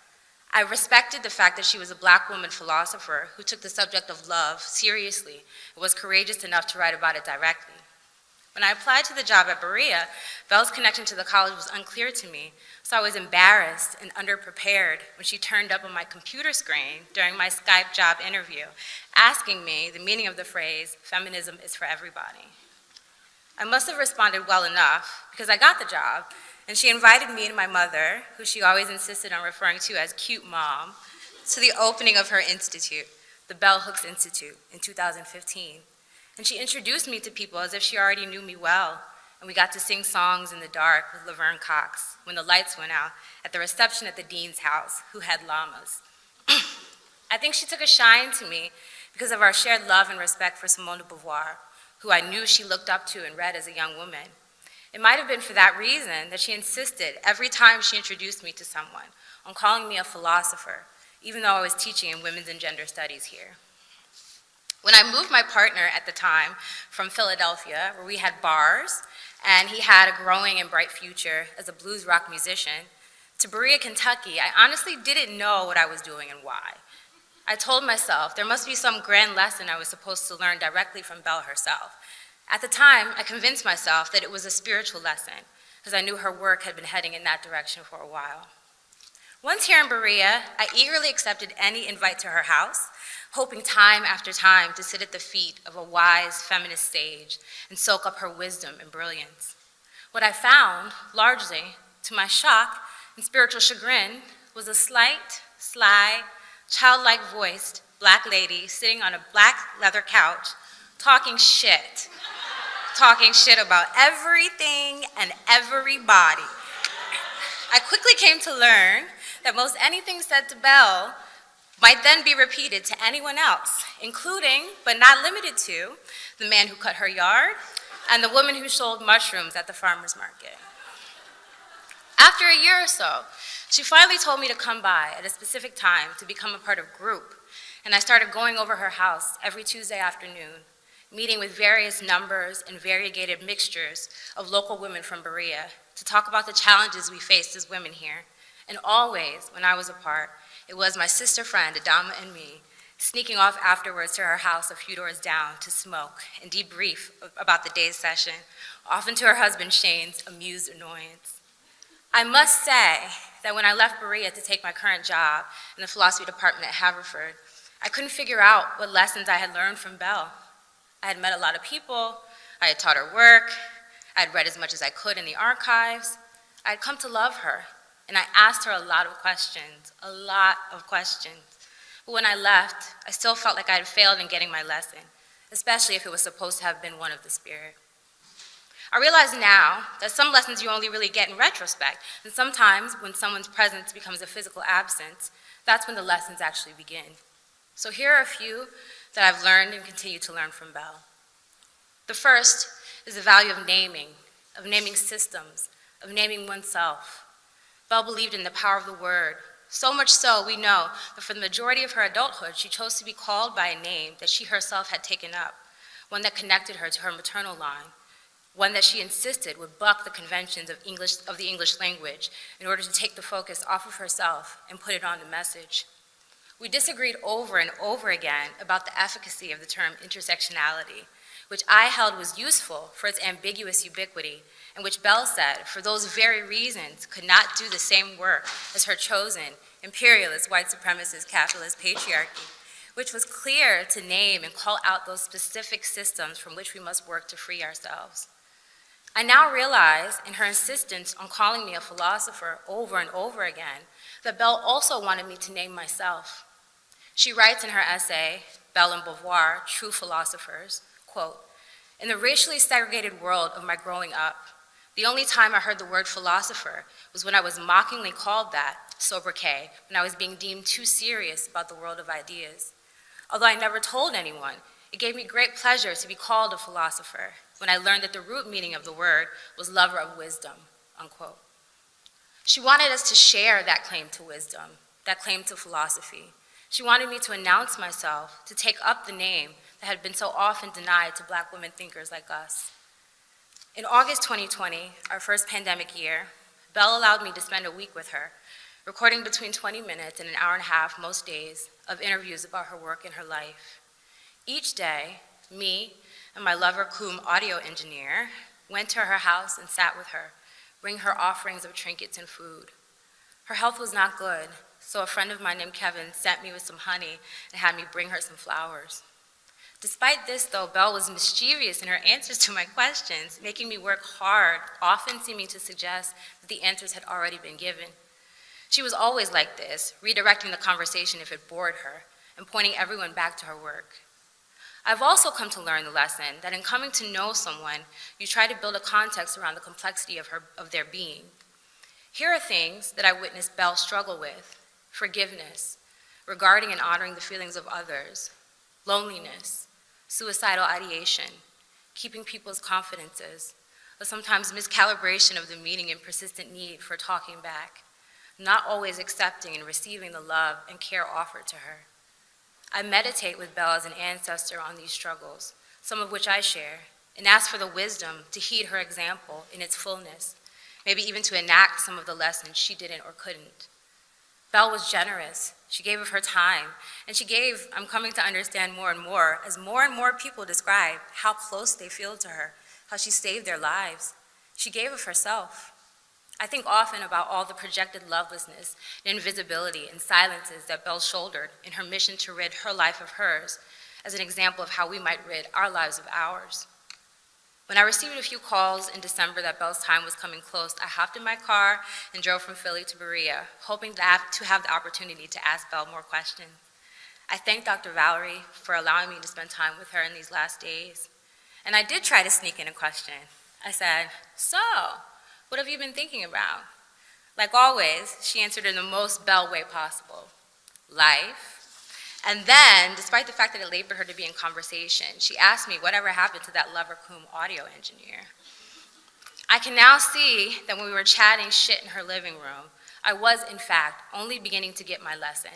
I respected the fact that she was a Black woman philosopher who took the subject of love seriously and was courageous enough to write about it directly. When I applied to the job at Berea, Belle's connection to the college was unclear to me, so I was embarrassed and underprepared when she turned up on my computer screen during my Skype job interview, asking me the meaning of the phrase, "Feminism is for everybody." I must have responded well enough because I got the job, and she invited me and my mother, who she always insisted on referring to as cute mom, to the opening of her institute, the Bell Hooks Institute, in 2015. And she introduced me to people as if she already knew me well, and we got to sing songs in the dark with Laverne Cox when the lights went out at the reception at the dean's house, who had llamas. I think she took a shine to me because of our shared love and respect for Simone de Beauvoir, who I knew she looked up to and read as a young woman. It might have been for that reason that she insisted every time she introduced me to someone on calling me a philosopher, even though I was teaching in women's and gender studies here. When I moved my partner at the time from Philadelphia, where we had bars, and he had a growing and bright future as a blues rock musician, to Berea, Kentucky, I honestly didn't know what I was doing and why. I told myself there must be some grand lesson I was supposed to learn directly from Belle herself. At the time, I convinced myself that it was a spiritual lesson, as I knew her work had been heading in that direction for a while. Once here in Berea, I eagerly accepted any invite to her house, hoping time after time to sit at the feet of a wise feminist sage and soak up her wisdom and brilliance. What I found, largely to my shock and spiritual chagrin, was a slight, sly, childlike voiced Black lady sitting on a black leather couch talking shit about everything and everybody. I quickly came to learn that most anything said to Belle might then be repeated to anyone else, including, but not limited to, the man who cut her yard and the woman who sold mushrooms at the farmer's market. After a year or so, she finally told me to come by at a specific time to become a part of group, and I started going over her house every Tuesday afternoon, meeting with various numbers and variegated mixtures of local women from Berea to talk about the challenges we faced as women here. And always, when I was apart, it was my sister friend, Adama, and me, sneaking off afterwards to her house a few doors down to smoke and debrief about the day's session, often to her husband Shane's amused annoyance. I must say that when I left Berea to take my current job in the philosophy department at Haverford, I couldn't figure out what lessons I had learned from Belle. I had met a lot of people, I had taught her work, I had read as much as I could in the archives. I had come to love her, and I asked her a lot of questions. But when I left, I still felt like I had failed in getting my lesson, especially if it was supposed to have been one of the Spirit. I realize now that some lessons you only really get in retrospect, and sometimes when someone's presence becomes a physical absence, that's when the lessons actually begin. So here are a few that I've learned and continue to learn from Belle. The first is the value of naming systems, of naming oneself. Belle believed in the power of the word, so much so we know that for the majority of her adulthood, she chose to be called by a name that she herself had taken up, one that connected her to her maternal line, one that she insisted would buck the conventions of the English language in order to take the focus off of herself and put it on the message. We disagreed over and over again about the efficacy of the term intersectionality, which I held was useful for its ambiguous ubiquity, and which Belle said, for those very reasons, could not do the same work as her chosen imperialist, white supremacist, capitalist patriarchy, which was clear to name and call out those specific systems from which we must work to free ourselves. I now realize, in her insistence on calling me a philosopher over and over again, that Belle also wanted me to name myself. She writes in her essay, Belle and Beauvoir, True Philosophers, quote, "In the racially segregated world of my growing up, the only time I heard the word philosopher was when I was mockingly called that, sobriquet, when I was being deemed too serious about the world of ideas. Although I never told anyone, it gave me great pleasure to be called a philosopher when I learned that the root meaning of the word was lover of wisdom," unquote. She wanted us to share that claim to wisdom, that claim to philosophy. She wanted me to announce myself, to take up the name that had been so often denied to Black women thinkers like us. In August 2020, our first pandemic year, Belle allowed me to spend a week with her, recording between 20 minutes and an hour and a half most days of interviews about her work and her life. Each day, me and my lover, Koom, audio engineer, went to her house and sat with her, bringing her offerings of trinkets and food. Her health was not good, so a friend of mine named Kevin sent me with some honey and had me bring her some flowers. Despite this, though, Belle was mischievous in her answers to my questions, making me work hard, often seeming to suggest that the answers had already been given. She was always like this, redirecting the conversation if it bored her, and pointing everyone back to her work. I've also come to learn the lesson that in coming to know someone, you try to build a context around the complexity of their being. Here are things that I witnessed Belle struggle with: forgiveness, regarding and honoring the feelings of others, loneliness, suicidal ideation, keeping people's confidences, a sometimes miscalibration of the meaning and persistent need for talking back, not always accepting and receiving the love and care offered to her. I meditate with Belle as an ancestor on these struggles, some of which I share, and ask for the wisdom to heed her example in its fullness, maybe even to enact some of the lessons she didn't or couldn't. Belle was generous. She gave of her time, and she gave, I'm coming to understand more and more people describe how close they feel to her, how she saved their lives. She gave of herself. I think often about all the projected lovelessness and invisibility and silences that Belle shouldered in her mission to rid her life of hers as an example of how we might rid our lives of ours. When I received a few calls in December that Belle's time was coming close, I hopped in my car and drove from Philly to Berea, hoping to have the opportunity to ask Belle more questions. I thanked Dr. Valerie for allowing me to spend time with her in these last days. And I did try to sneak in a question. I said, "So, what have you been thinking about?" Like always, she answered in the most Belle way possible: life. And then, despite the fact that it labored her to be in conversation, she asked me whatever happened to that lover Koom audio engineer. I can now see that when we were chatting shit in her living room, I was, in fact, only beginning to get my lesson.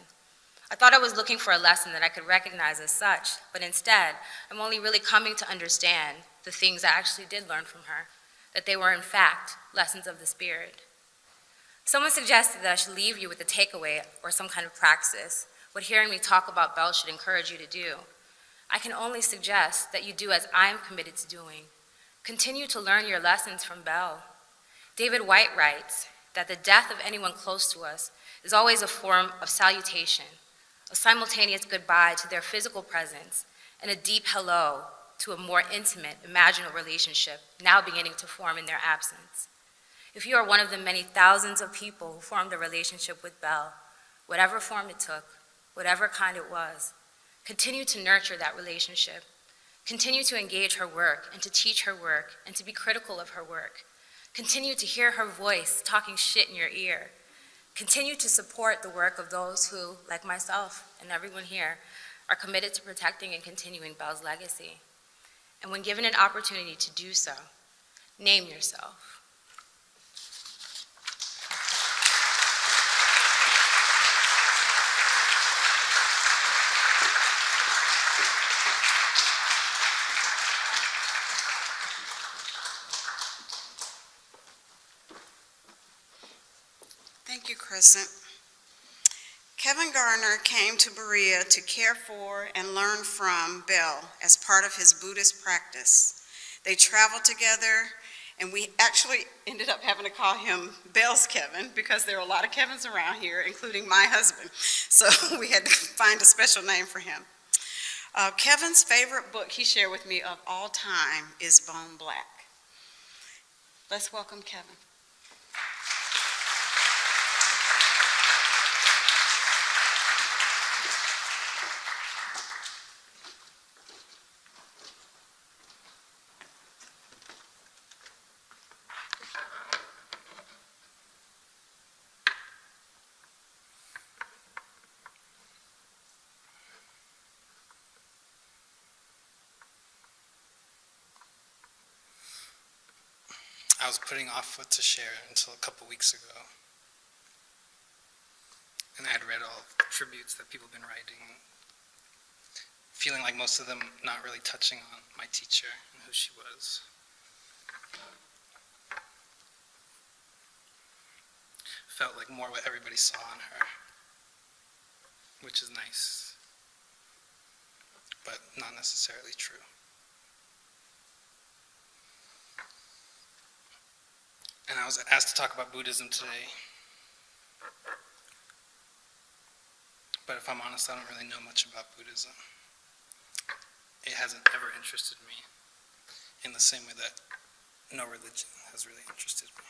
I thought I was looking for a lesson that I could recognize as such, but instead, I'm only really coming to understand the things I actually did learn from her, that they were, in fact, lessons of the spirit. Someone suggested that I should leave you with a takeaway or some kind of praxis, what hearing me talk about Belle should encourage you to do. I can only suggest that you do as I am committed to doing. Continue to learn your lessons from Belle. David White writes that the death of anyone close to us is always a form of salutation, a simultaneous goodbye to their physical presence, and a deep hello to a more intimate, imaginal relationship now beginning to form in their absence. If you are one of the many thousands of people who formed a relationship with Belle, whatever form it took, whatever kind it was, continue to nurture that relationship. Continue to engage her work and to teach her work and to be critical of her work. Continue to hear her voice talking shit in your ear. Continue to support the work of those who, like myself and everyone here, are committed to protecting and continuing Belle's legacy. And when given an opportunity to do so, name yourself. Thank you, Crescent. Kevin Garner came to Berea to care for and learn from Belle as part of his Buddhist practice. They traveled together, and we actually ended up having to call him Belle's Kevin because there are a lot of Kevins around here, including my husband. So we had to find a special name for him. Kevin's favorite book he shared with me of all time is Bone Black. Let's welcome Kevin. I was putting off what to share until a couple weeks ago. And I had read all the tributes that people have been writing, feeling like most of them not really touching on my teacher and who she was. felt like more what everybody saw in her, which is nice, but not necessarily true. And I was asked to talk about Buddhism today, but if I'm honest, I don't really know much about Buddhism. It hasn't ever interested me in the same way that no religion has really interested me.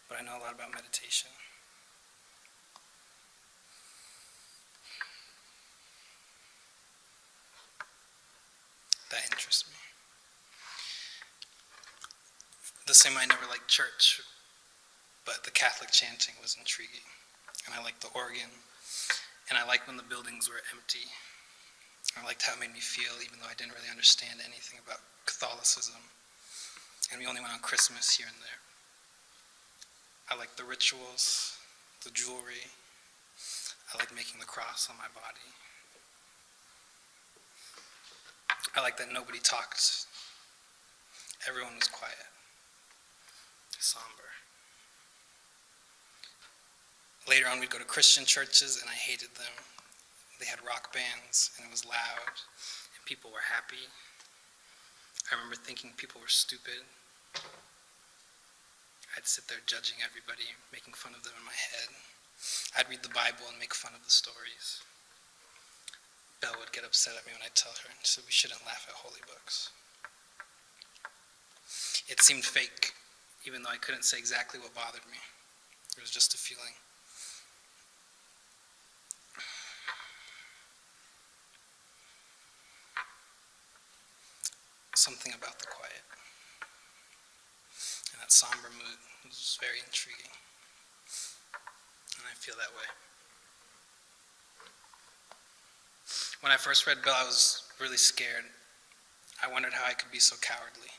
But I know a lot about meditation. That interests me. The same way I never liked church, but the Catholic chanting was intriguing. And I liked the organ, and I liked when the buildings were empty. I liked how it made me feel, even though I didn't really understand anything about Catholicism. And we only went on Christmas here and there. I liked the rituals, the jewelry. I liked making the cross on my body. I liked that nobody talked. Everyone was quiet, somber. Later on, we'd go to Christian churches, and I hated them. They had rock bands, and it was loud, and people were happy. I remember thinking people were stupid. I'd sit there judging everybody, making fun of them in my head. I'd read the Bible and make fun of the stories. Belle would get upset at me when I'd tell her, and said we shouldn't laugh at holy books. It seemed fake, even though I couldn't say exactly what bothered me. It was just a feeling. Something about the quiet and that somber mood was very intriguing, and I feel that way. When I first read Belle, I was really scared. I wondered how I could be so cowardly.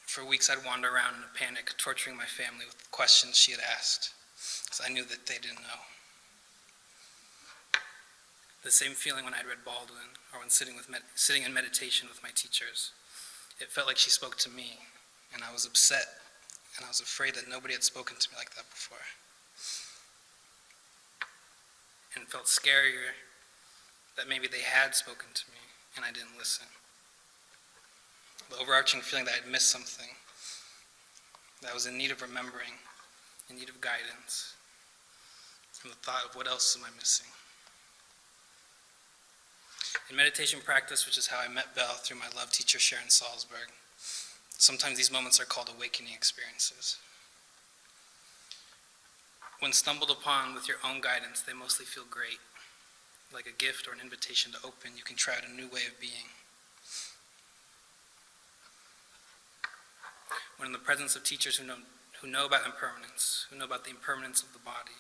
For weeks, I'd wander around in a panic, torturing my family with questions she had asked, because I knew that they didn't know. The same feeling when I'd read Baldwin, or when sitting in meditation with my teachers. It felt like she spoke to me, and I was upset, and I was afraid that nobody had spoken to me like that before. And it felt scarier that maybe they had spoken to me, and I didn't listen. The overarching feeling that I'd missed something, that I was in need of remembering, in need of guidance, and the thought of what else am I missing. In meditation practice, which is how I met Belle through my love teacher Sharon Salzberg, sometimes these moments are called awakening experiences. When stumbled upon with your own guidance, they mostly feel great, like a gift or an invitation to open. You can try out a new way of being. When in the presence of teachers who know about impermanence, who know about the impermanence of the body,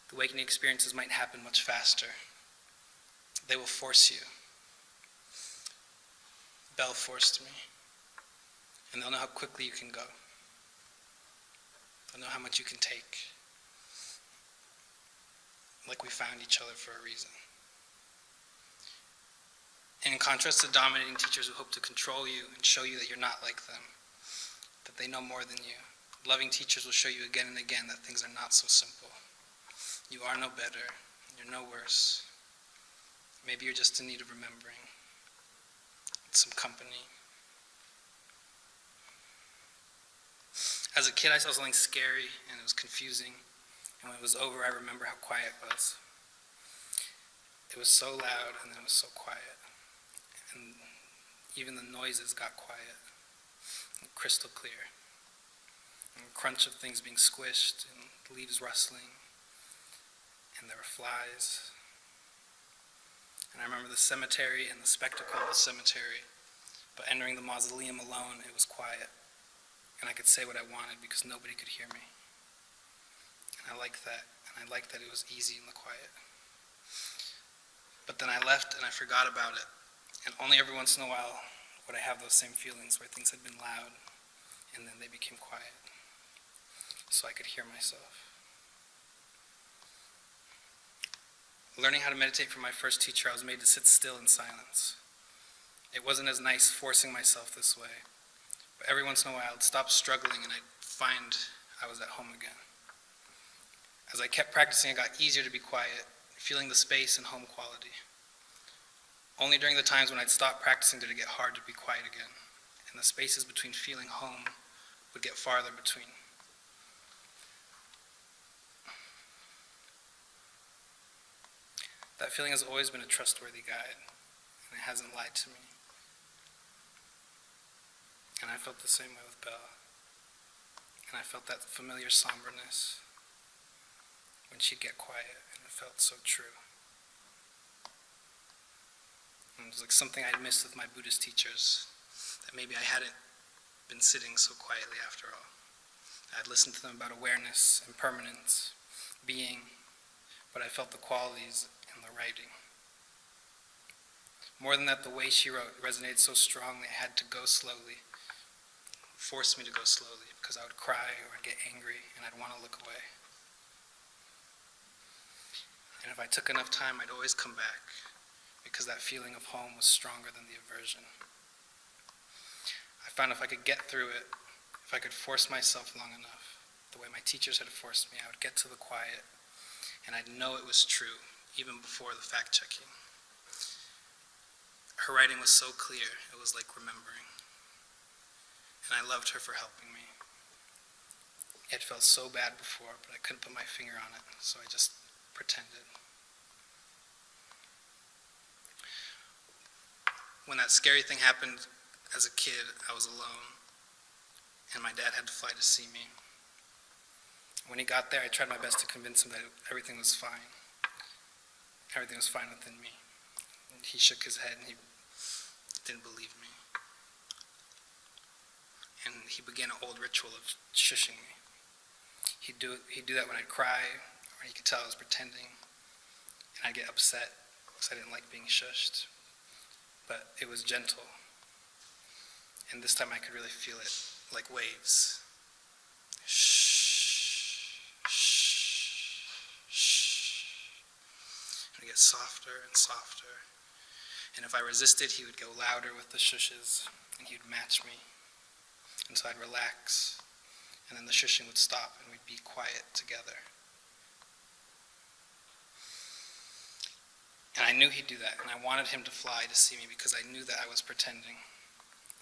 the awakening experiences might happen much faster. They will force you. Belle forced me. And they'll know how quickly you can go. They'll know how much you can take. Like we found each other for a reason. And in contrast to dominating teachers who hope to control you and show you that you're not like them, that they know more than you, loving teachers will show you again and again that things are not so simple. You are no better. You're no worse. Maybe you're just in need of remembering. Some company. As a kid, I saw something scary, and it was confusing. And when it was over, I remember how quiet it was. It was so loud, and then it was so quiet. And even the noises got quiet, and crystal clear. And the crunch of things being squished, and leaves rustling, and there were flies. And I remember the cemetery and the spectacle of the cemetery, but entering the mausoleum alone, it was quiet. And I could say what I wanted because nobody could hear me. And I liked that, and I liked that it was easy in the quiet. But then I left and I forgot about it, and only every once in a while would I have those same feelings where things had been loud, and then they became quiet, so I could hear myself. Learning how to meditate from my first teacher, I was made to sit still in silence. It wasn't as nice forcing myself this way, but every once in a while I'd stop struggling and I'd find I was at home again. As I kept practicing, it got easier to be quiet, feeling the space and home quality. Only during the times when I'd stop practicing did it get hard to be quiet again, and the spaces between feeling home would get farther between. That feeling has always been a trustworthy guide, and it hasn't lied to me. And I felt the same way with Belle. And I felt that familiar somberness when she'd get quiet, and it felt so true. And it was like something I'd missed with my Buddhist teachers, that maybe I hadn't been sitting so quietly after all. I'd listened to them about awareness, impermanence, being, but I felt the qualities in the writing. More than that, the way she wrote resonated so strongly I had to go slowly, forced me to go slowly, because I would cry or I'd get angry and I'd want to look away. And if I took enough time, I'd always come back, because that feeling of home was stronger than the aversion. I found if I could get through it, if I could force myself long enough, the way my teachers had forced me, I would get to the quiet, and I'd know it was true, even before the fact-checking. Her writing was so clear, it was like remembering. And I loved her for helping me. It felt so bad before, but I couldn't put my finger on it, so I just pretended. When that scary thing happened as a kid, I was alone, and my dad had to fly to see me. When he got there, I tried my best to convince him that everything was fine. Everything was fine within me. And he shook his head and he didn't believe me. And he began an old ritual of shushing me. He'd do that when I'd cry, or he could tell I was pretending, and I'd get upset because I didn't like being shushed. But it was gentle, and this time I could really feel it, like waves. Shh, shh, shh. And it would get softer and softer, and if I resisted, he would go louder with the shushes, and he would match me. And so I'd relax, and then the shushing would stop, and we'd be quiet together. And I knew he'd do that, and I wanted him to fly to see me because I knew that I was pretending.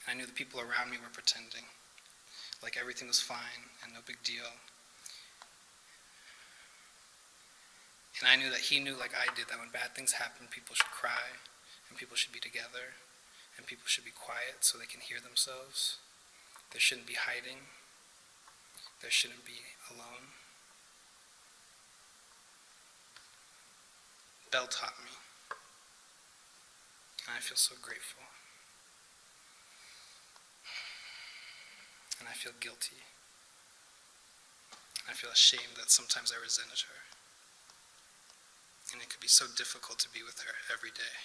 And I knew the people around me were pretending, like everything was fine and no big deal. And I knew that he knew, like I did, that when bad things happen, people should cry, and people should be together, and people should be quiet so they can hear themselves. There shouldn't be hiding. There shouldn't be alone. Belle taught me, and I feel so grateful. And I feel guilty. I feel ashamed that sometimes I resented her. And it could be so difficult to be with her every day.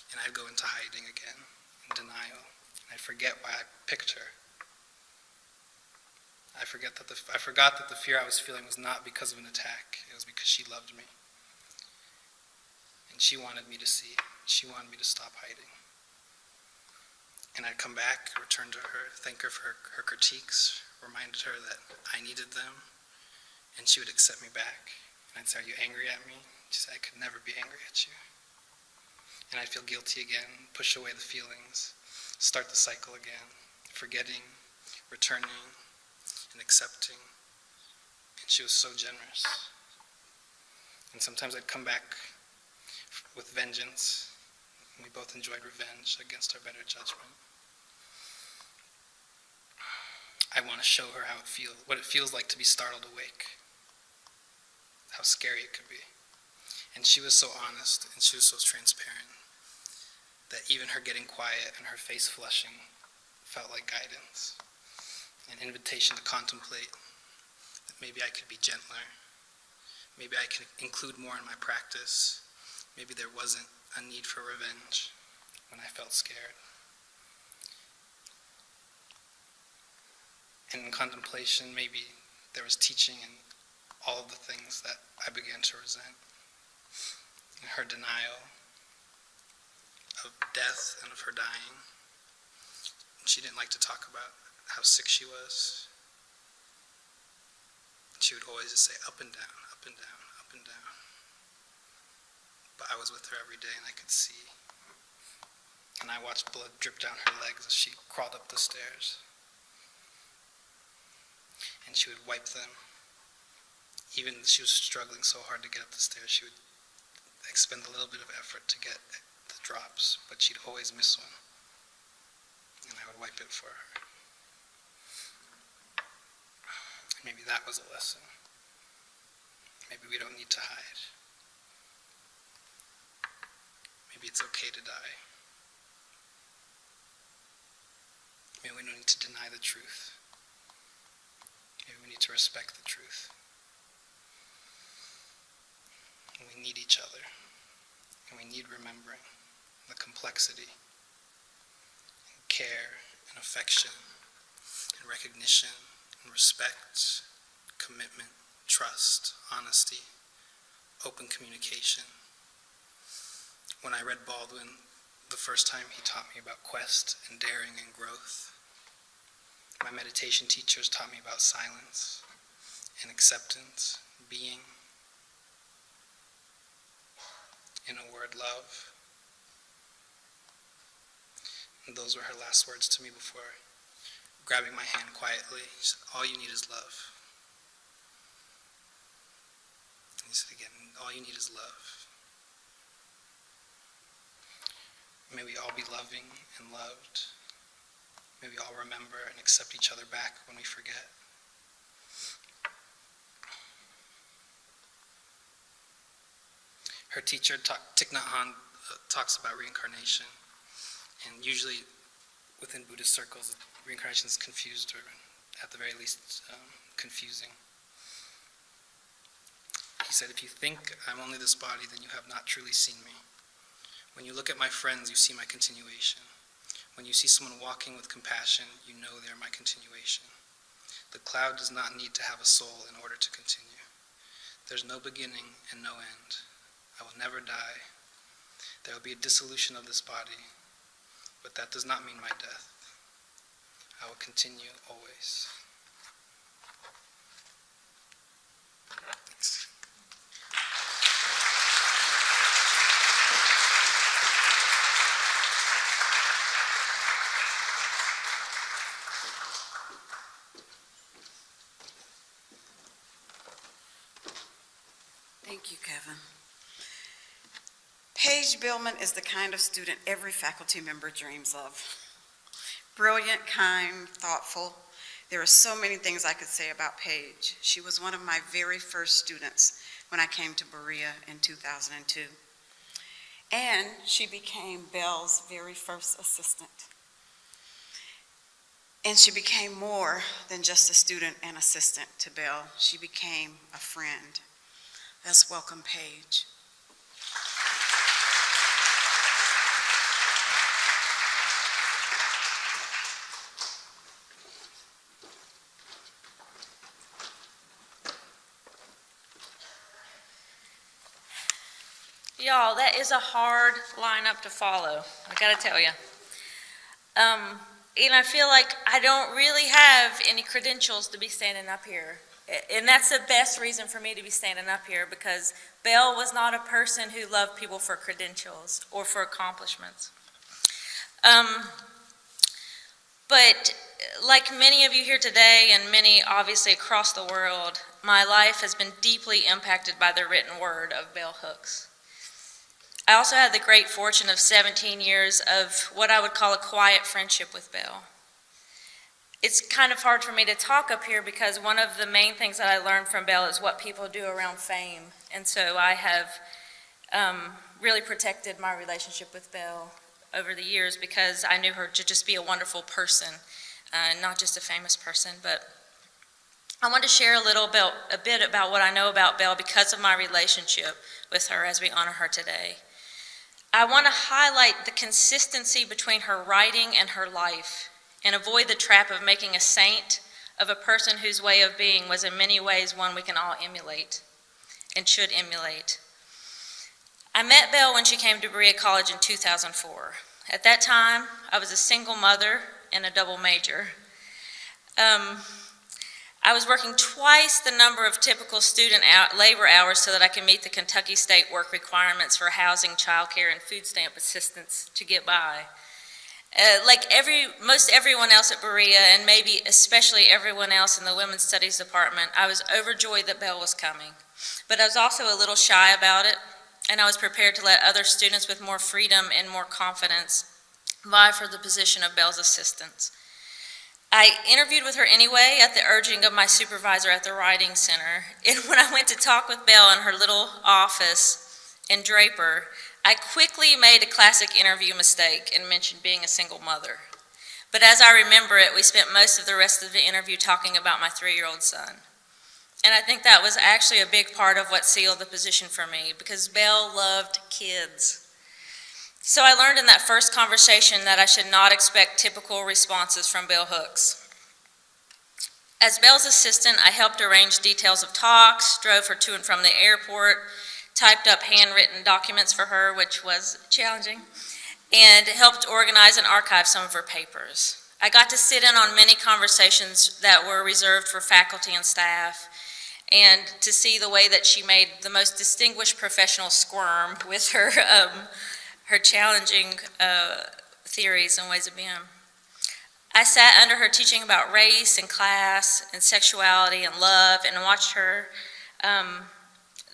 And I'd go into hiding again, in denial. And I'd forget why I picked her. I forgot that the fear I was feeling was not because of an attack. It was because she loved me. And she wanted me to see. She wanted me to stop hiding. And I'd come back, return to her, thank her for her critiques, reminded her that I needed them, and she would accept me back. And I'd say, "Are you angry at me?" She'd say, "I could never be angry at you." And I'd feel guilty again, push away the feelings, start the cycle again, forgetting, returning, and accepting. And she was so generous. And sometimes I'd come back with vengeance, and we both enjoyed revenge against our better judgment. I want to show her what it feels like to be startled awake, how scary it could be. And she was so honest, and she was so transparent, that even her getting quiet and her face flushing felt like guidance, an invitation to contemplate that maybe I could be gentler, maybe I could include more in my practice, maybe there wasn't a need for revenge when I felt scared. And in contemplation, maybe there was teaching in all of the things that I began to resent. In her denial of death and of her dying. She didn't like to talk about how sick she was. she would always just say up and down, up and down, up and down. But I was with her every day and I could see. And I watched blood drip down her legs as she crawled up the stairs. And she would wipe them. Even as she was struggling so hard to get up the stairs, she would expend a little bit of effort to get the drops, but she'd always miss one. And I would wipe it for her. Maybe that was a lesson. Maybe we don't need to hide. Maybe it's okay to die. Maybe we don't need to deny the truth. Maybe we need to respect the truth. And we need each other. And we need remembering the complexity and care and affection and recognition and respect, commitment, trust, honesty, open communication. When I read Baldwin the first time, he taught me about quest and daring and growth. My meditation teachers taught me about silence and acceptance, being. In a word, love. And those were her last words to me before grabbing my hand quietly. She said, all you need is love. And he said again, all you need is love. May we all be loving and loved. May we all remember and accept each other back when we forget. Her teacher, Thich Nhat Hanh, talks about reincarnation. And usually within Buddhist circles, reincarnation is confused, or at the very least confusing. He said, if you think I'm only this body, then you have not truly seen me. When you look at my friends, you see my continuation. When you see someone walking with compassion, you know they're my continuation. The cloud does not need to have a soul in order to continue. There's no beginning and no end. I will never die. There will be a dissolution of this body, but that does not mean my death. I will continue always. Thanks. Thank you, Kevin. Paige Billman is the kind of student every faculty member dreams of. Brilliant, kind, thoughtful. There are so many things I could say about Paige. She was one of my very first students when I came to Berea in 2002. And she became Belle's very first assistant. And she became more than just a student and assistant to Belle. She became a friend. Let's welcome Paige. Y'all, that is a hard lineup to follow, I gotta tell you. And I feel like I don't really have any credentials to be standing up here. And that's the best reason for me to be standing up here, because Belle was not a person who loved people for credentials or for accomplishments. But like many of you here today, and many obviously across the world, my life has been deeply impacted by the written word of Bell Hooks. I also had the great fortune of 17 years of what I would call a quiet friendship with Belle. It's kind of hard for me to talk up here because one of the main things that I learned from Belle is what people do around fame. And so I have really protected my relationship with Belle over the years because I knew her to just be a wonderful person, not just a famous person. But I want to share a bit about what I know about Belle because of my relationship with her as we honor her today. I want to highlight the consistency between her writing and her life and avoid the trap of making a saint of a person whose way of being was in many ways one we can all emulate and should emulate. I met Belle when she came to Berea College in 2004. At that time, I was a single mother and a double major. I was working twice the number of typical student labor hours so that I could meet the Kentucky state work requirements for housing, childcare, and food stamp assistance to get by. Like most everyone else at Berea, and maybe especially everyone else in the Women's Studies Department, I was overjoyed that Belle was coming. But I was also a little shy about it, and I was prepared to let other students with more freedom and more confidence vie for the position of Belle's assistant. I interviewed with her anyway at the urging of my supervisor at the Writing Center, and when I went to talk with Belle in her little office in Draper, I quickly made a classic interview mistake and mentioned being a single mother. But as I remember it, we spent most of the rest of the interview talking about my 3-year-old son. And I think that was actually a big part of what sealed the position for me, because Belle loved kids. So I learned in that first conversation that I should not expect typical responses from Bell Hooks. As Belle's assistant, I helped arrange details of talks, drove her to and from the airport, typed up handwritten documents for her, which was challenging, and helped organize and archive some of her papers. I got to sit in on many conversations that were reserved for faculty and staff, and to see the way that she made the most distinguished professional squirm with her challenging theories and ways of being. I sat under her teaching about race and class and sexuality and love, and watched her,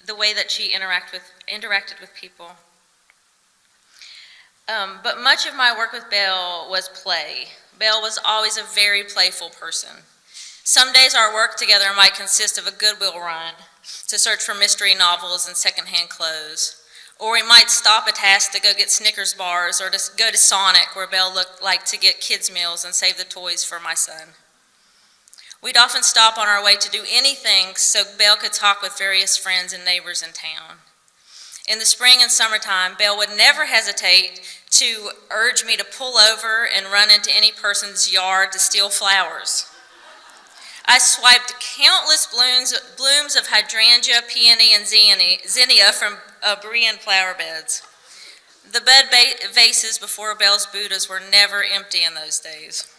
the way that she interacted with people. But much of my work with Belle was play. Belle was always a very playful person. Some days our work together might consist of a Goodwill run to search for mystery novels and secondhand clothes. Or we might stop a task to go get Snickers bars, or to go to Sonic, where Belle looked like to get kids' meals and save the toys for my son. We'd often stop on our way to do anything so Belle could talk with various friends and neighbors in town. In the spring and summertime, Belle would never hesitate to urge me to pull over and run into any person's yard to steal flowers. I swiped countless blooms of hydrangea, peony, and zinnia from Berean flower beds. The bed vases before Belle's Buddhas were never empty in those days.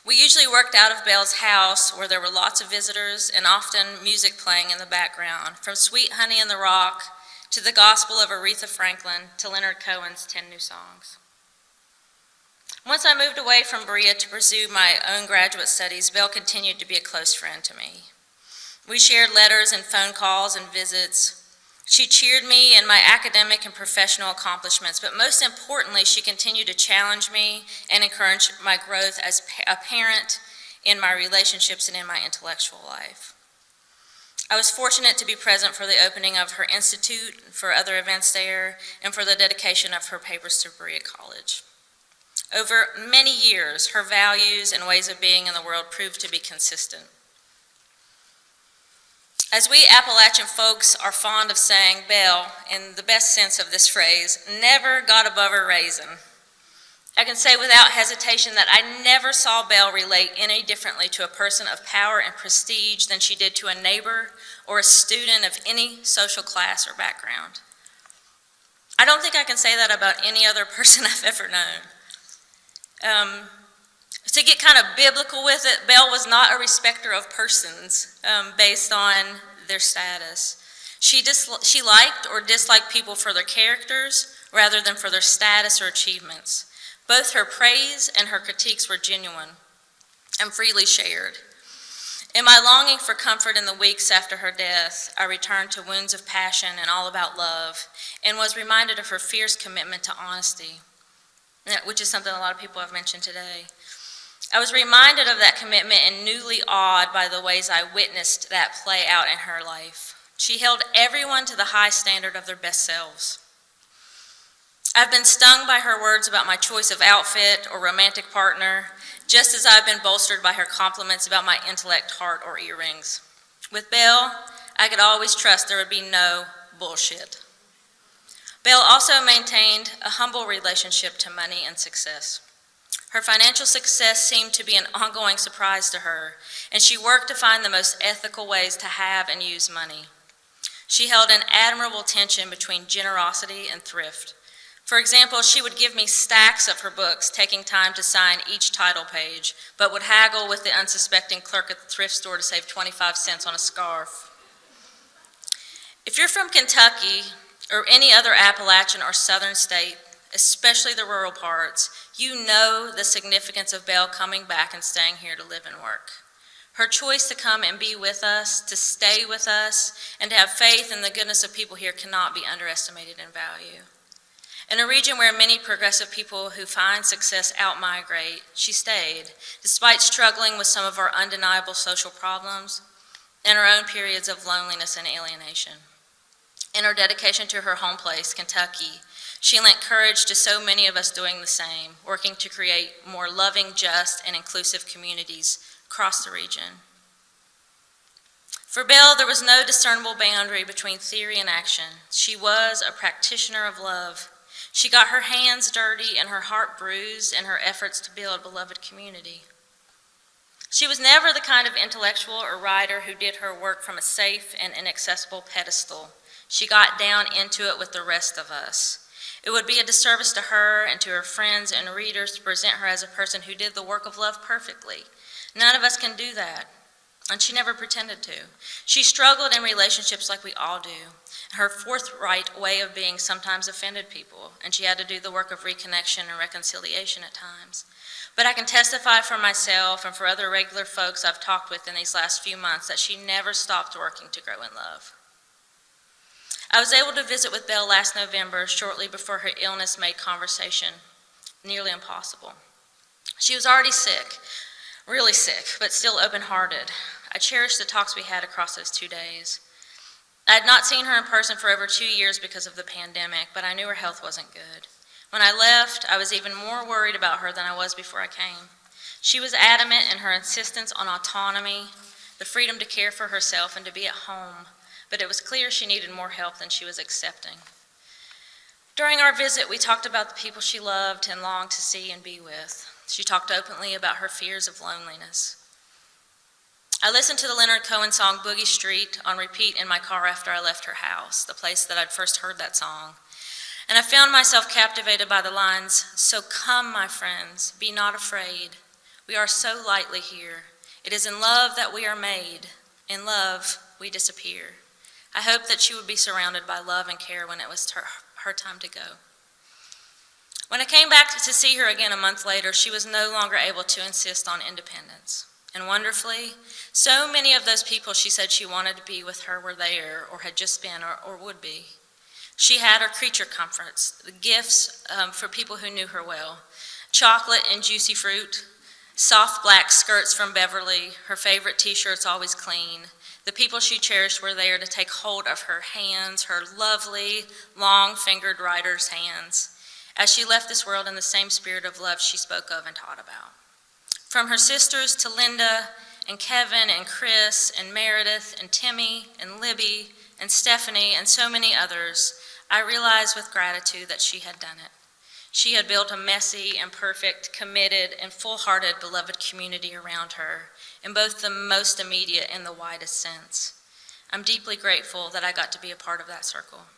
We usually worked out of Belle's house, where there were lots of visitors and often music playing in the background, from Sweet Honey in the Rock to the Gospel of Aretha Franklin to Leonard Cohen's 10 New Songs. Once I moved away from Berea to pursue my own graduate studies, Belle continued to be a close friend to me. We shared letters and phone calls and visits. She cheered me in my academic and professional accomplishments, but most importantly, she continued to challenge me and encourage my growth as a parent, in my relationships, and in my intellectual life. I was fortunate to be present for the opening of her institute, for other events there, and for the dedication of her papers to Berea College. Over many years, her values and ways of being in the world proved to be consistent. As we Appalachian folks are fond of saying, Belle, in the best sense of this phrase, never got above her raisin. I can say without hesitation that I never saw Belle relate any differently to a person of power and prestige than she did to a neighbor or a student of any social class or background. I don't think I can say that about any other person I've ever known. To get kind of biblical with it, Belle was not a respecter of persons based on their status. She liked or disliked people for their characters rather than for their status or achievements. Both her praise and her critiques were genuine and freely shared. In my longing for comfort in the weeks after her death, I returned to Wounds of Passion and All About Love, and was reminded of her fierce commitment to honesty, which is something a lot of people have mentioned today. I was reminded of that commitment and newly awed by the ways I witnessed that play out in her life. She held everyone to the high standard of their best selves. I've been stung by her words about my choice of outfit or romantic partner, just as I've been bolstered by her compliments about my intellect, heart, or earrings. With Belle, I could always trust there would be no bullshit. Belle also maintained a humble relationship to money and success. Her financial success seemed to be an ongoing surprise to her, and she worked to find the most ethical ways to have and use money. She held an admirable tension between generosity and thrift, For example, she would give me stacks of her books, taking time to sign each title page, but would haggle with the unsuspecting clerk at the thrift store to save 25 cents on a scarf. If you're from Kentucky or any other Appalachian or southern state, especially the rural parts, you know the significance of Belle coming back and staying here to live and work. Her choice to come and be with us, to stay with us, and to have faith in the goodness of people here cannot be underestimated in value. In a region where many progressive people who find success out-migrate, she stayed, despite struggling with some of our undeniable social problems and her own periods of loneliness and alienation. In her dedication to her home place, Kentucky, she lent courage to so many of us doing the same, working to create more loving, just, and inclusive communities across the region. For Belle, there was no discernible boundary between theory and action. She was a practitioner of love. She got her hands dirty and her heart bruised in her efforts to build a beloved community. She was never the kind of intellectual or writer who did her work from a safe and inaccessible pedestal. She got down into it with the rest of us. It would be a disservice to her and to her friends and readers to present her as a person who did the work of love perfectly. None of us can do that, and she never pretended to. She struggled in relationships like we all do. Her forthright way of being sometimes offended people, and she had to do the work of reconnection and reconciliation at times. But I can testify for myself and for other regular folks I've talked with in these last few months that she never stopped working to grow in love. I was able to visit with Belle last November, shortly before her illness made conversation nearly impossible. She was already sick, really sick, but still open-hearted. I cherished the talks we had across those 2 days. I had not seen her in person for over 2 years because of the pandemic, but I knew her health wasn't good. When I left, I was even more worried about her than I was before I came. She was adamant in her insistence on autonomy, the freedom to care for herself and to be at home, but it was clear she needed more help than she was accepting. During our visit, we talked about the people she loved and longed to see and be with. She talked openly about her fears of loneliness. I listened to the Leonard Cohen song Boogie Street on repeat in my car after I left her house, the place that I'd first heard that song. And I found myself captivated by the lines, "So come, my friends, be not afraid. We are so lightly here. It is in love that we are made. In love, we disappear." I hoped that she would be surrounded by love and care when it was her time to go. When I came back to see her again a month later, she was no longer able to insist on independence. And wonderfully, so many of those people she said she wanted to be with her were there or had just been or would be. She had her creature comforts, the gifts for people who knew her well, chocolate and juicy fruit, soft black skirts from Beverly, her favorite t-shirts always clean. The people she cherished were there to take hold of her hands, her lovely, long-fingered writer's hands, as she left this world in the same spirit of love she spoke of and taught about. From her sisters to Linda and Kevin and Chris and Meredith and Timmy and Libby and Stephanie and so many others, I realized with gratitude that she had done it. She had built a messy and perfect, committed and full-hearted beloved community around her, in both the most immediate and the widest sense. I'm deeply grateful that I got to be a part of that circle.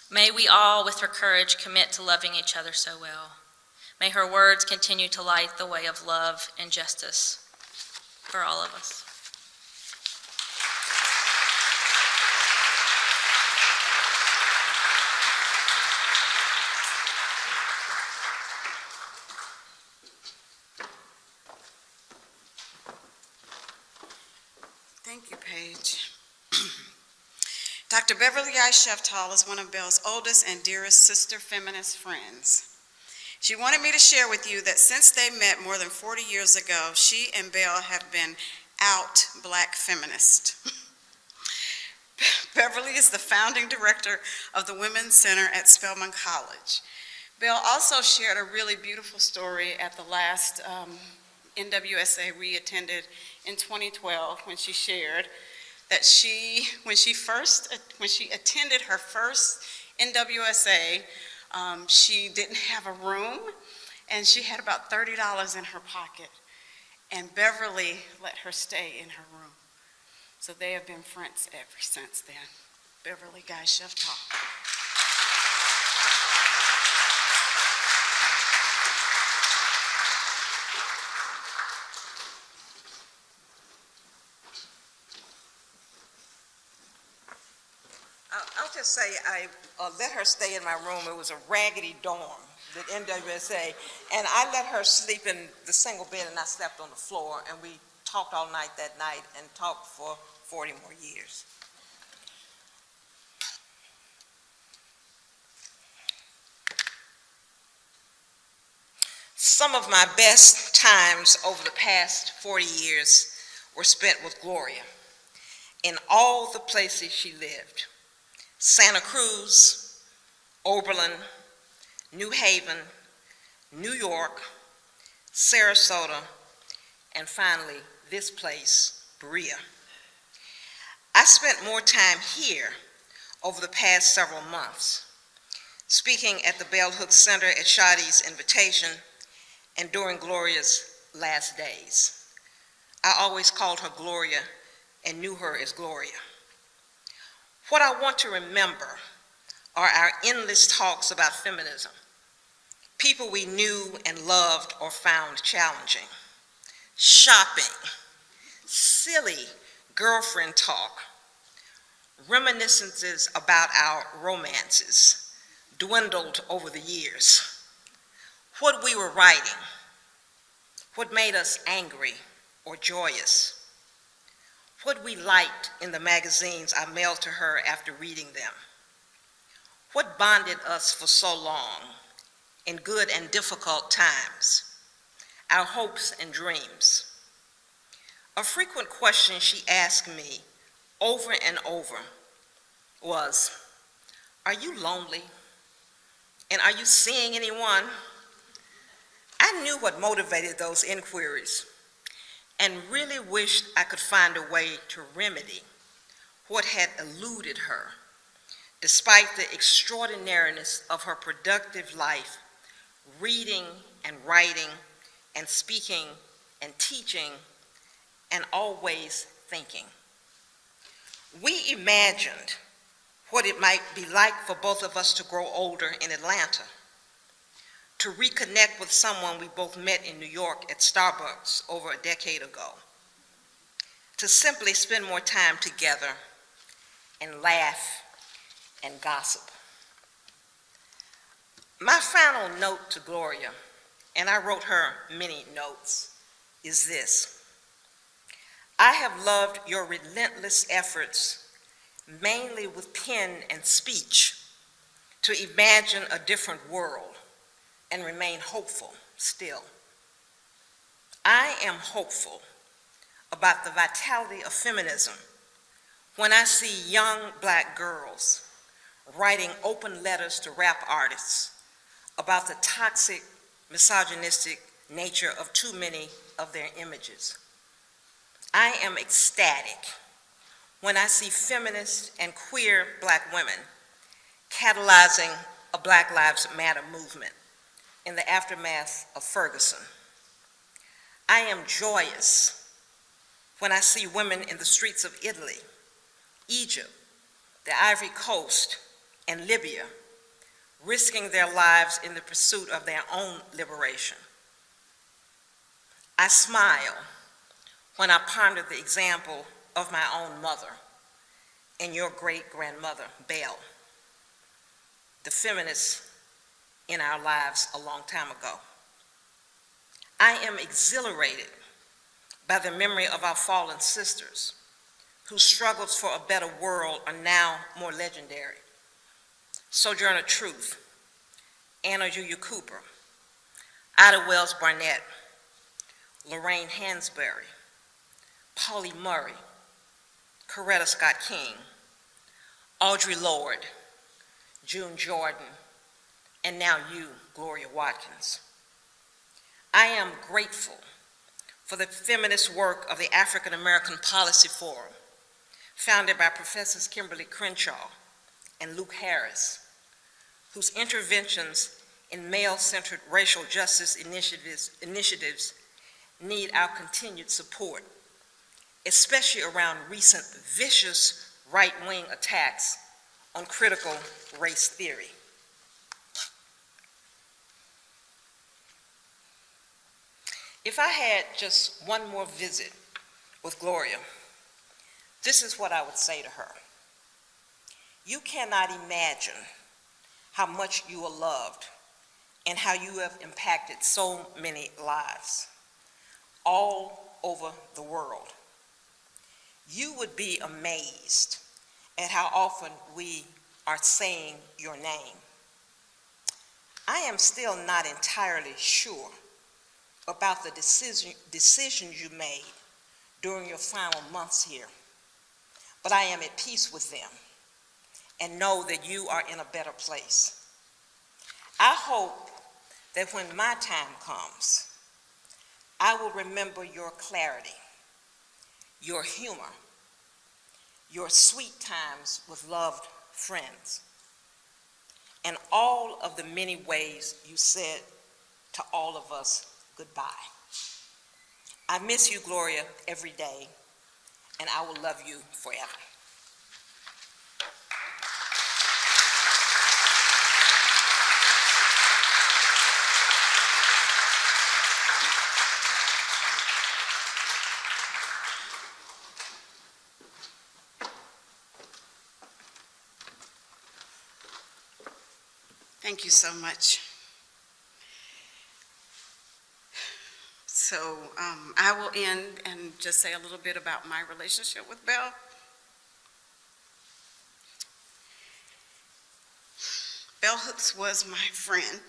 May we all, with her courage, commit to loving each other so well. May her words continue to light the way of love and justice for all of us. Thank you, Paige. Dr. Beverly I. Sheftall is one of Belle's oldest and dearest sister feminist friends. She wanted me to share with you that since they met more than 40 years ago, she and Belle have been out Black feminist. Beverly is the founding director of the Women's Center at Spelman College. Belle also shared a really beautiful story at the last NWSA we attended in 2012 when she shared that when she attended her first NWSA, she didn't have a room and she had about $30 in her pocket, and Beverly let her stay in her room. So they have been friends ever since then. Beverly Guy Sheftall. say I let her stay in my room. It was a raggedy dorm, the NWSA, and I let her sleep in the single bed, and I slept on the floor, and we talked all night that night and talked for 40 more years. Some of my best times over the past 40 years were spent with Gloria in all the places she lived: Santa Cruz, Oberlin, New Haven, New York, Sarasota, and finally, this place, Berea. I spent more time here over the past several months, speaking at the Bell Hooks Center at Shadi's invitation and during Gloria's last days. I always called her Gloria and knew her as Gloria. What I want to remember are our endless talks about feminism, people we knew and loved or found challenging, shopping, silly girlfriend talk, reminiscences about our romances, dwindled over the years, what we were writing, what made us angry or joyous, what we liked in the magazines I mailed to her after reading them, what bonded us for so long in good and difficult times, our hopes and dreams. A frequent question she asked me over and over was, "Are you lonely? And are you seeing anyone?" I knew what motivated those inquiries and really wished I could find a way to remedy what had eluded her, despite the extraordinariness of her productive life, reading and writing and speaking and teaching and always thinking. We imagined what it might be like for both of us to grow older in Atlanta, to reconnect with someone we both met in New York at Starbucks over a decade ago, to simply spend more time together and laugh and gossip. My final note to Gloria, and I wrote her many notes, is this: I have loved your relentless efforts, mainly with pen and speech, to imagine a different world and remain hopeful still. I am hopeful about the vitality of feminism when I see young Black girls writing open letters to rap artists about the toxic, misogynistic nature of too many of their images. I am ecstatic when I see feminist and queer Black women catalyzing a Black Lives Matter movement in the aftermath of Ferguson. I am joyous when I see women in the streets of Italy, Egypt, the Ivory Coast, and Libya risking their lives in the pursuit of their own liberation. I smile when I ponder the example of my own mother and your great-grandmother, Belle, the feminist in our lives a long time ago. I am exhilarated by the memory of our fallen sisters whose struggles for a better world are now more legendary. Sojourner Truth, Anna Julia Cooper, Ida Wells Barnett, Lorraine Hansberry, Polly Murray, Coretta Scott King, Audre Lorde, June Jordan, and now you, Gloria Watkins. I am grateful for the feminist work of the African American Policy Forum, founded by Professors Kimberly Crenshaw and Luke Harris, whose interventions in male-centered racial justice initiatives need our continued support, especially around recent vicious right-wing attacks on critical race theory. If I had just one more visit with Gloria, this is what I would say to her. You cannot imagine how much you are loved and how you have impacted so many lives all over the world. You would be amazed at how often we are saying your name. I am still not entirely sure about the decisions you made during your final months here, but I am at peace with them and know that you are in a better place. I hope that when my time comes, I will remember your clarity, your humor, your sweet times with loved friends, and all of the many ways you said to all of us goodbye. I miss you, Gloria, every day, and I will love you forever. Thank you so much. So I will end and just say a little bit about my relationship with Belle. Bell Hooks was my friend.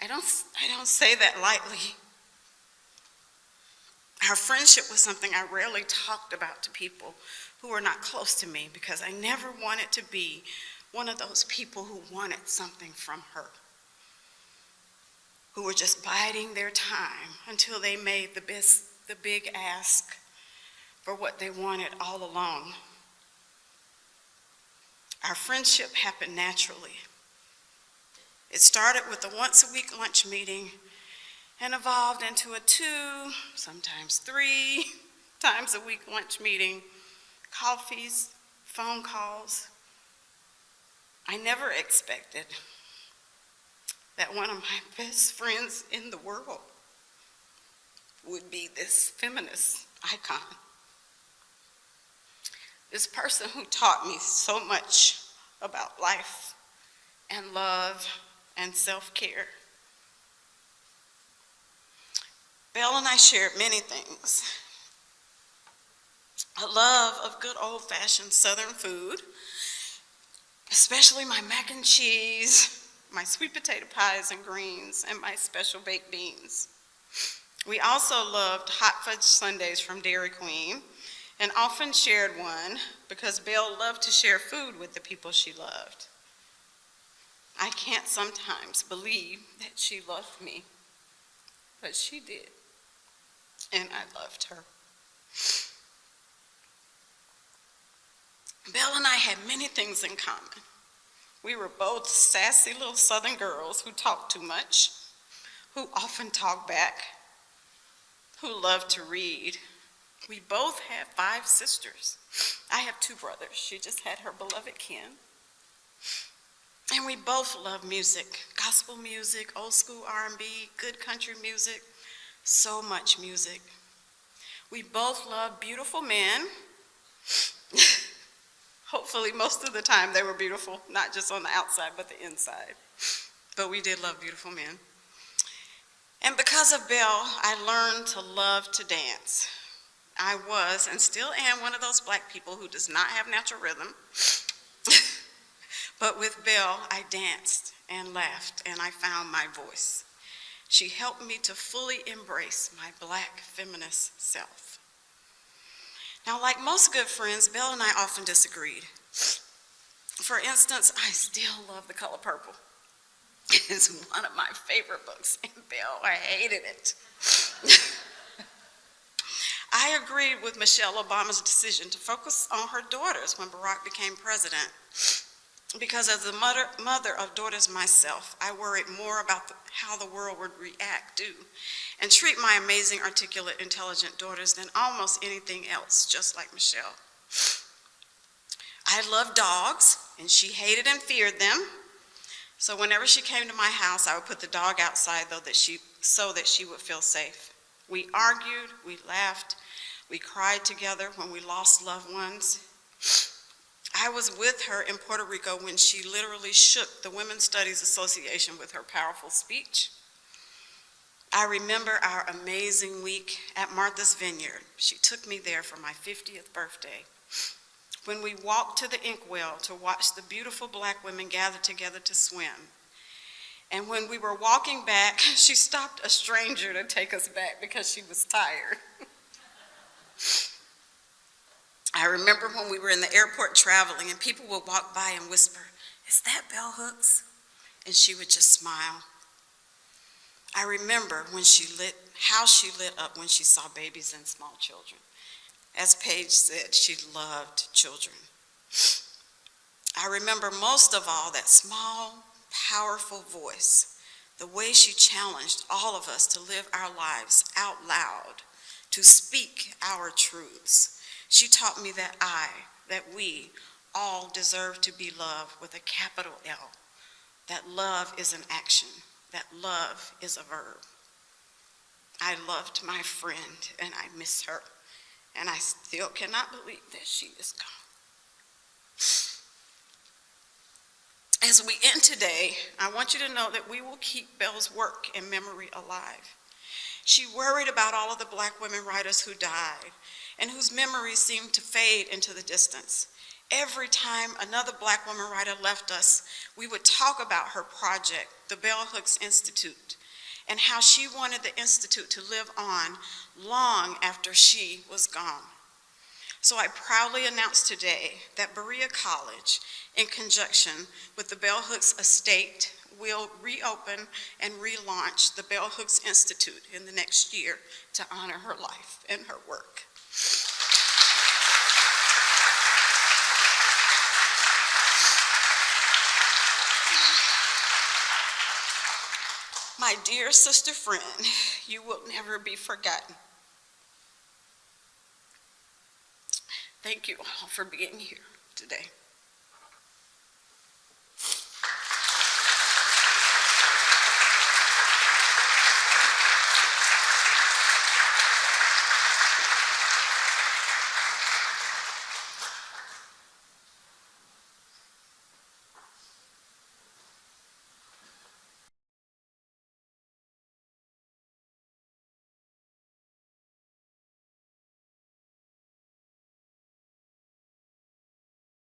I don't say that lightly. Our friendship was something I rarely talked about to people who were not close to me because I never wanted to be one of those people who wanted something from her, who were just biding their time until they made the big ask for what they wanted all along. Our friendship happened naturally. It started with a once-a-week lunch meeting and evolved into a 2, sometimes 3 times a week lunch meeting, coffees, phone calls. I never expected that one of my best friends in the world would be this feminist icon. This person who taught me so much about life and love and self-care. Belle and I shared many things. A love of good old-fashioned Southern food, especially my mac and cheese, my sweet potato pies and greens, and my special baked beans. We also loved hot fudge sundaes from Dairy Queen and often shared one because Belle loved to share food with the people she loved. I can't sometimes believe that she loved me, but she did, and I loved her. Belle and I had many things in common. We were both sassy little Southern girls who talked too much, who often talked back, who loved to read. We both had 5 sisters. I have 2 brothers. She just had her beloved Ken. And we both love music, gospel music, old school R&B, good country music, so much music. We both love beautiful men. Hopefully most of the time they were beautiful, not just on the outside, but the inside. But we did love beautiful men. And because of Belle, I learned to love to dance. I was, and still am, one of those black people who does not have natural rhythm. But with Belle, I danced and laughed, and I found my voice. She helped me to fully embrace my black feminist self. Now, like most good friends, Belle and I often disagreed. For instance, I still love The Color Purple. It's one of my favorite books, and Belle, I hated it. I agreed with Michelle Obama's decision to focus on her daughters when Barack became president. Because as the mother of daughters myself, I worried more about how the world would react to and treat my amazing, articulate, intelligent daughters than almost anything else, just like Michelle. I loved dogs, and she hated and feared them. So whenever she came to my house, I would put the dog outside so that she would feel safe. We argued, we laughed, We cried together when we lost loved ones. I was with her in Puerto Rico when she literally shook the Women's Studies Association with her powerful speech. I remember our amazing week at Martha's Vineyard. She took me there for my 50th birthday. When we walked to the inkwell to watch the beautiful black women gather together to swim. And when we were walking back, she stopped a stranger to take us back because she was tired. I remember when we were in the airport traveling and people would walk by and whisper, "Is that Bell Hooks?" And she would just smile. I remember how she lit up when she saw babies and small children. As Paige said, she loved children. I remember most of all that small, powerful voice, the way she challenged all of us to live our lives out loud, to speak our truths. She taught me that we all deserve to be loved with a capital L, that love is an action, that love is a verb. I loved my friend and I miss her, and I still cannot believe that she is gone. As we end today, I want you to know that we will keep Belle's work and memory alive. She worried about all of the black women writers who died and whose memories seemed to fade into the distance. Every time another black woman writer left us, we would talk about her project, the Bell Hooks Institute, and how she wanted the Institute to live on long after she was gone. So I proudly announce today that Berea College, in conjunction with the Bell Hooks Estate, will reopen and relaunch the Bell Hooks Institute in the next year to honor her life and her work. My dear sister friend, you will never be forgotten. Thank you all for being here today.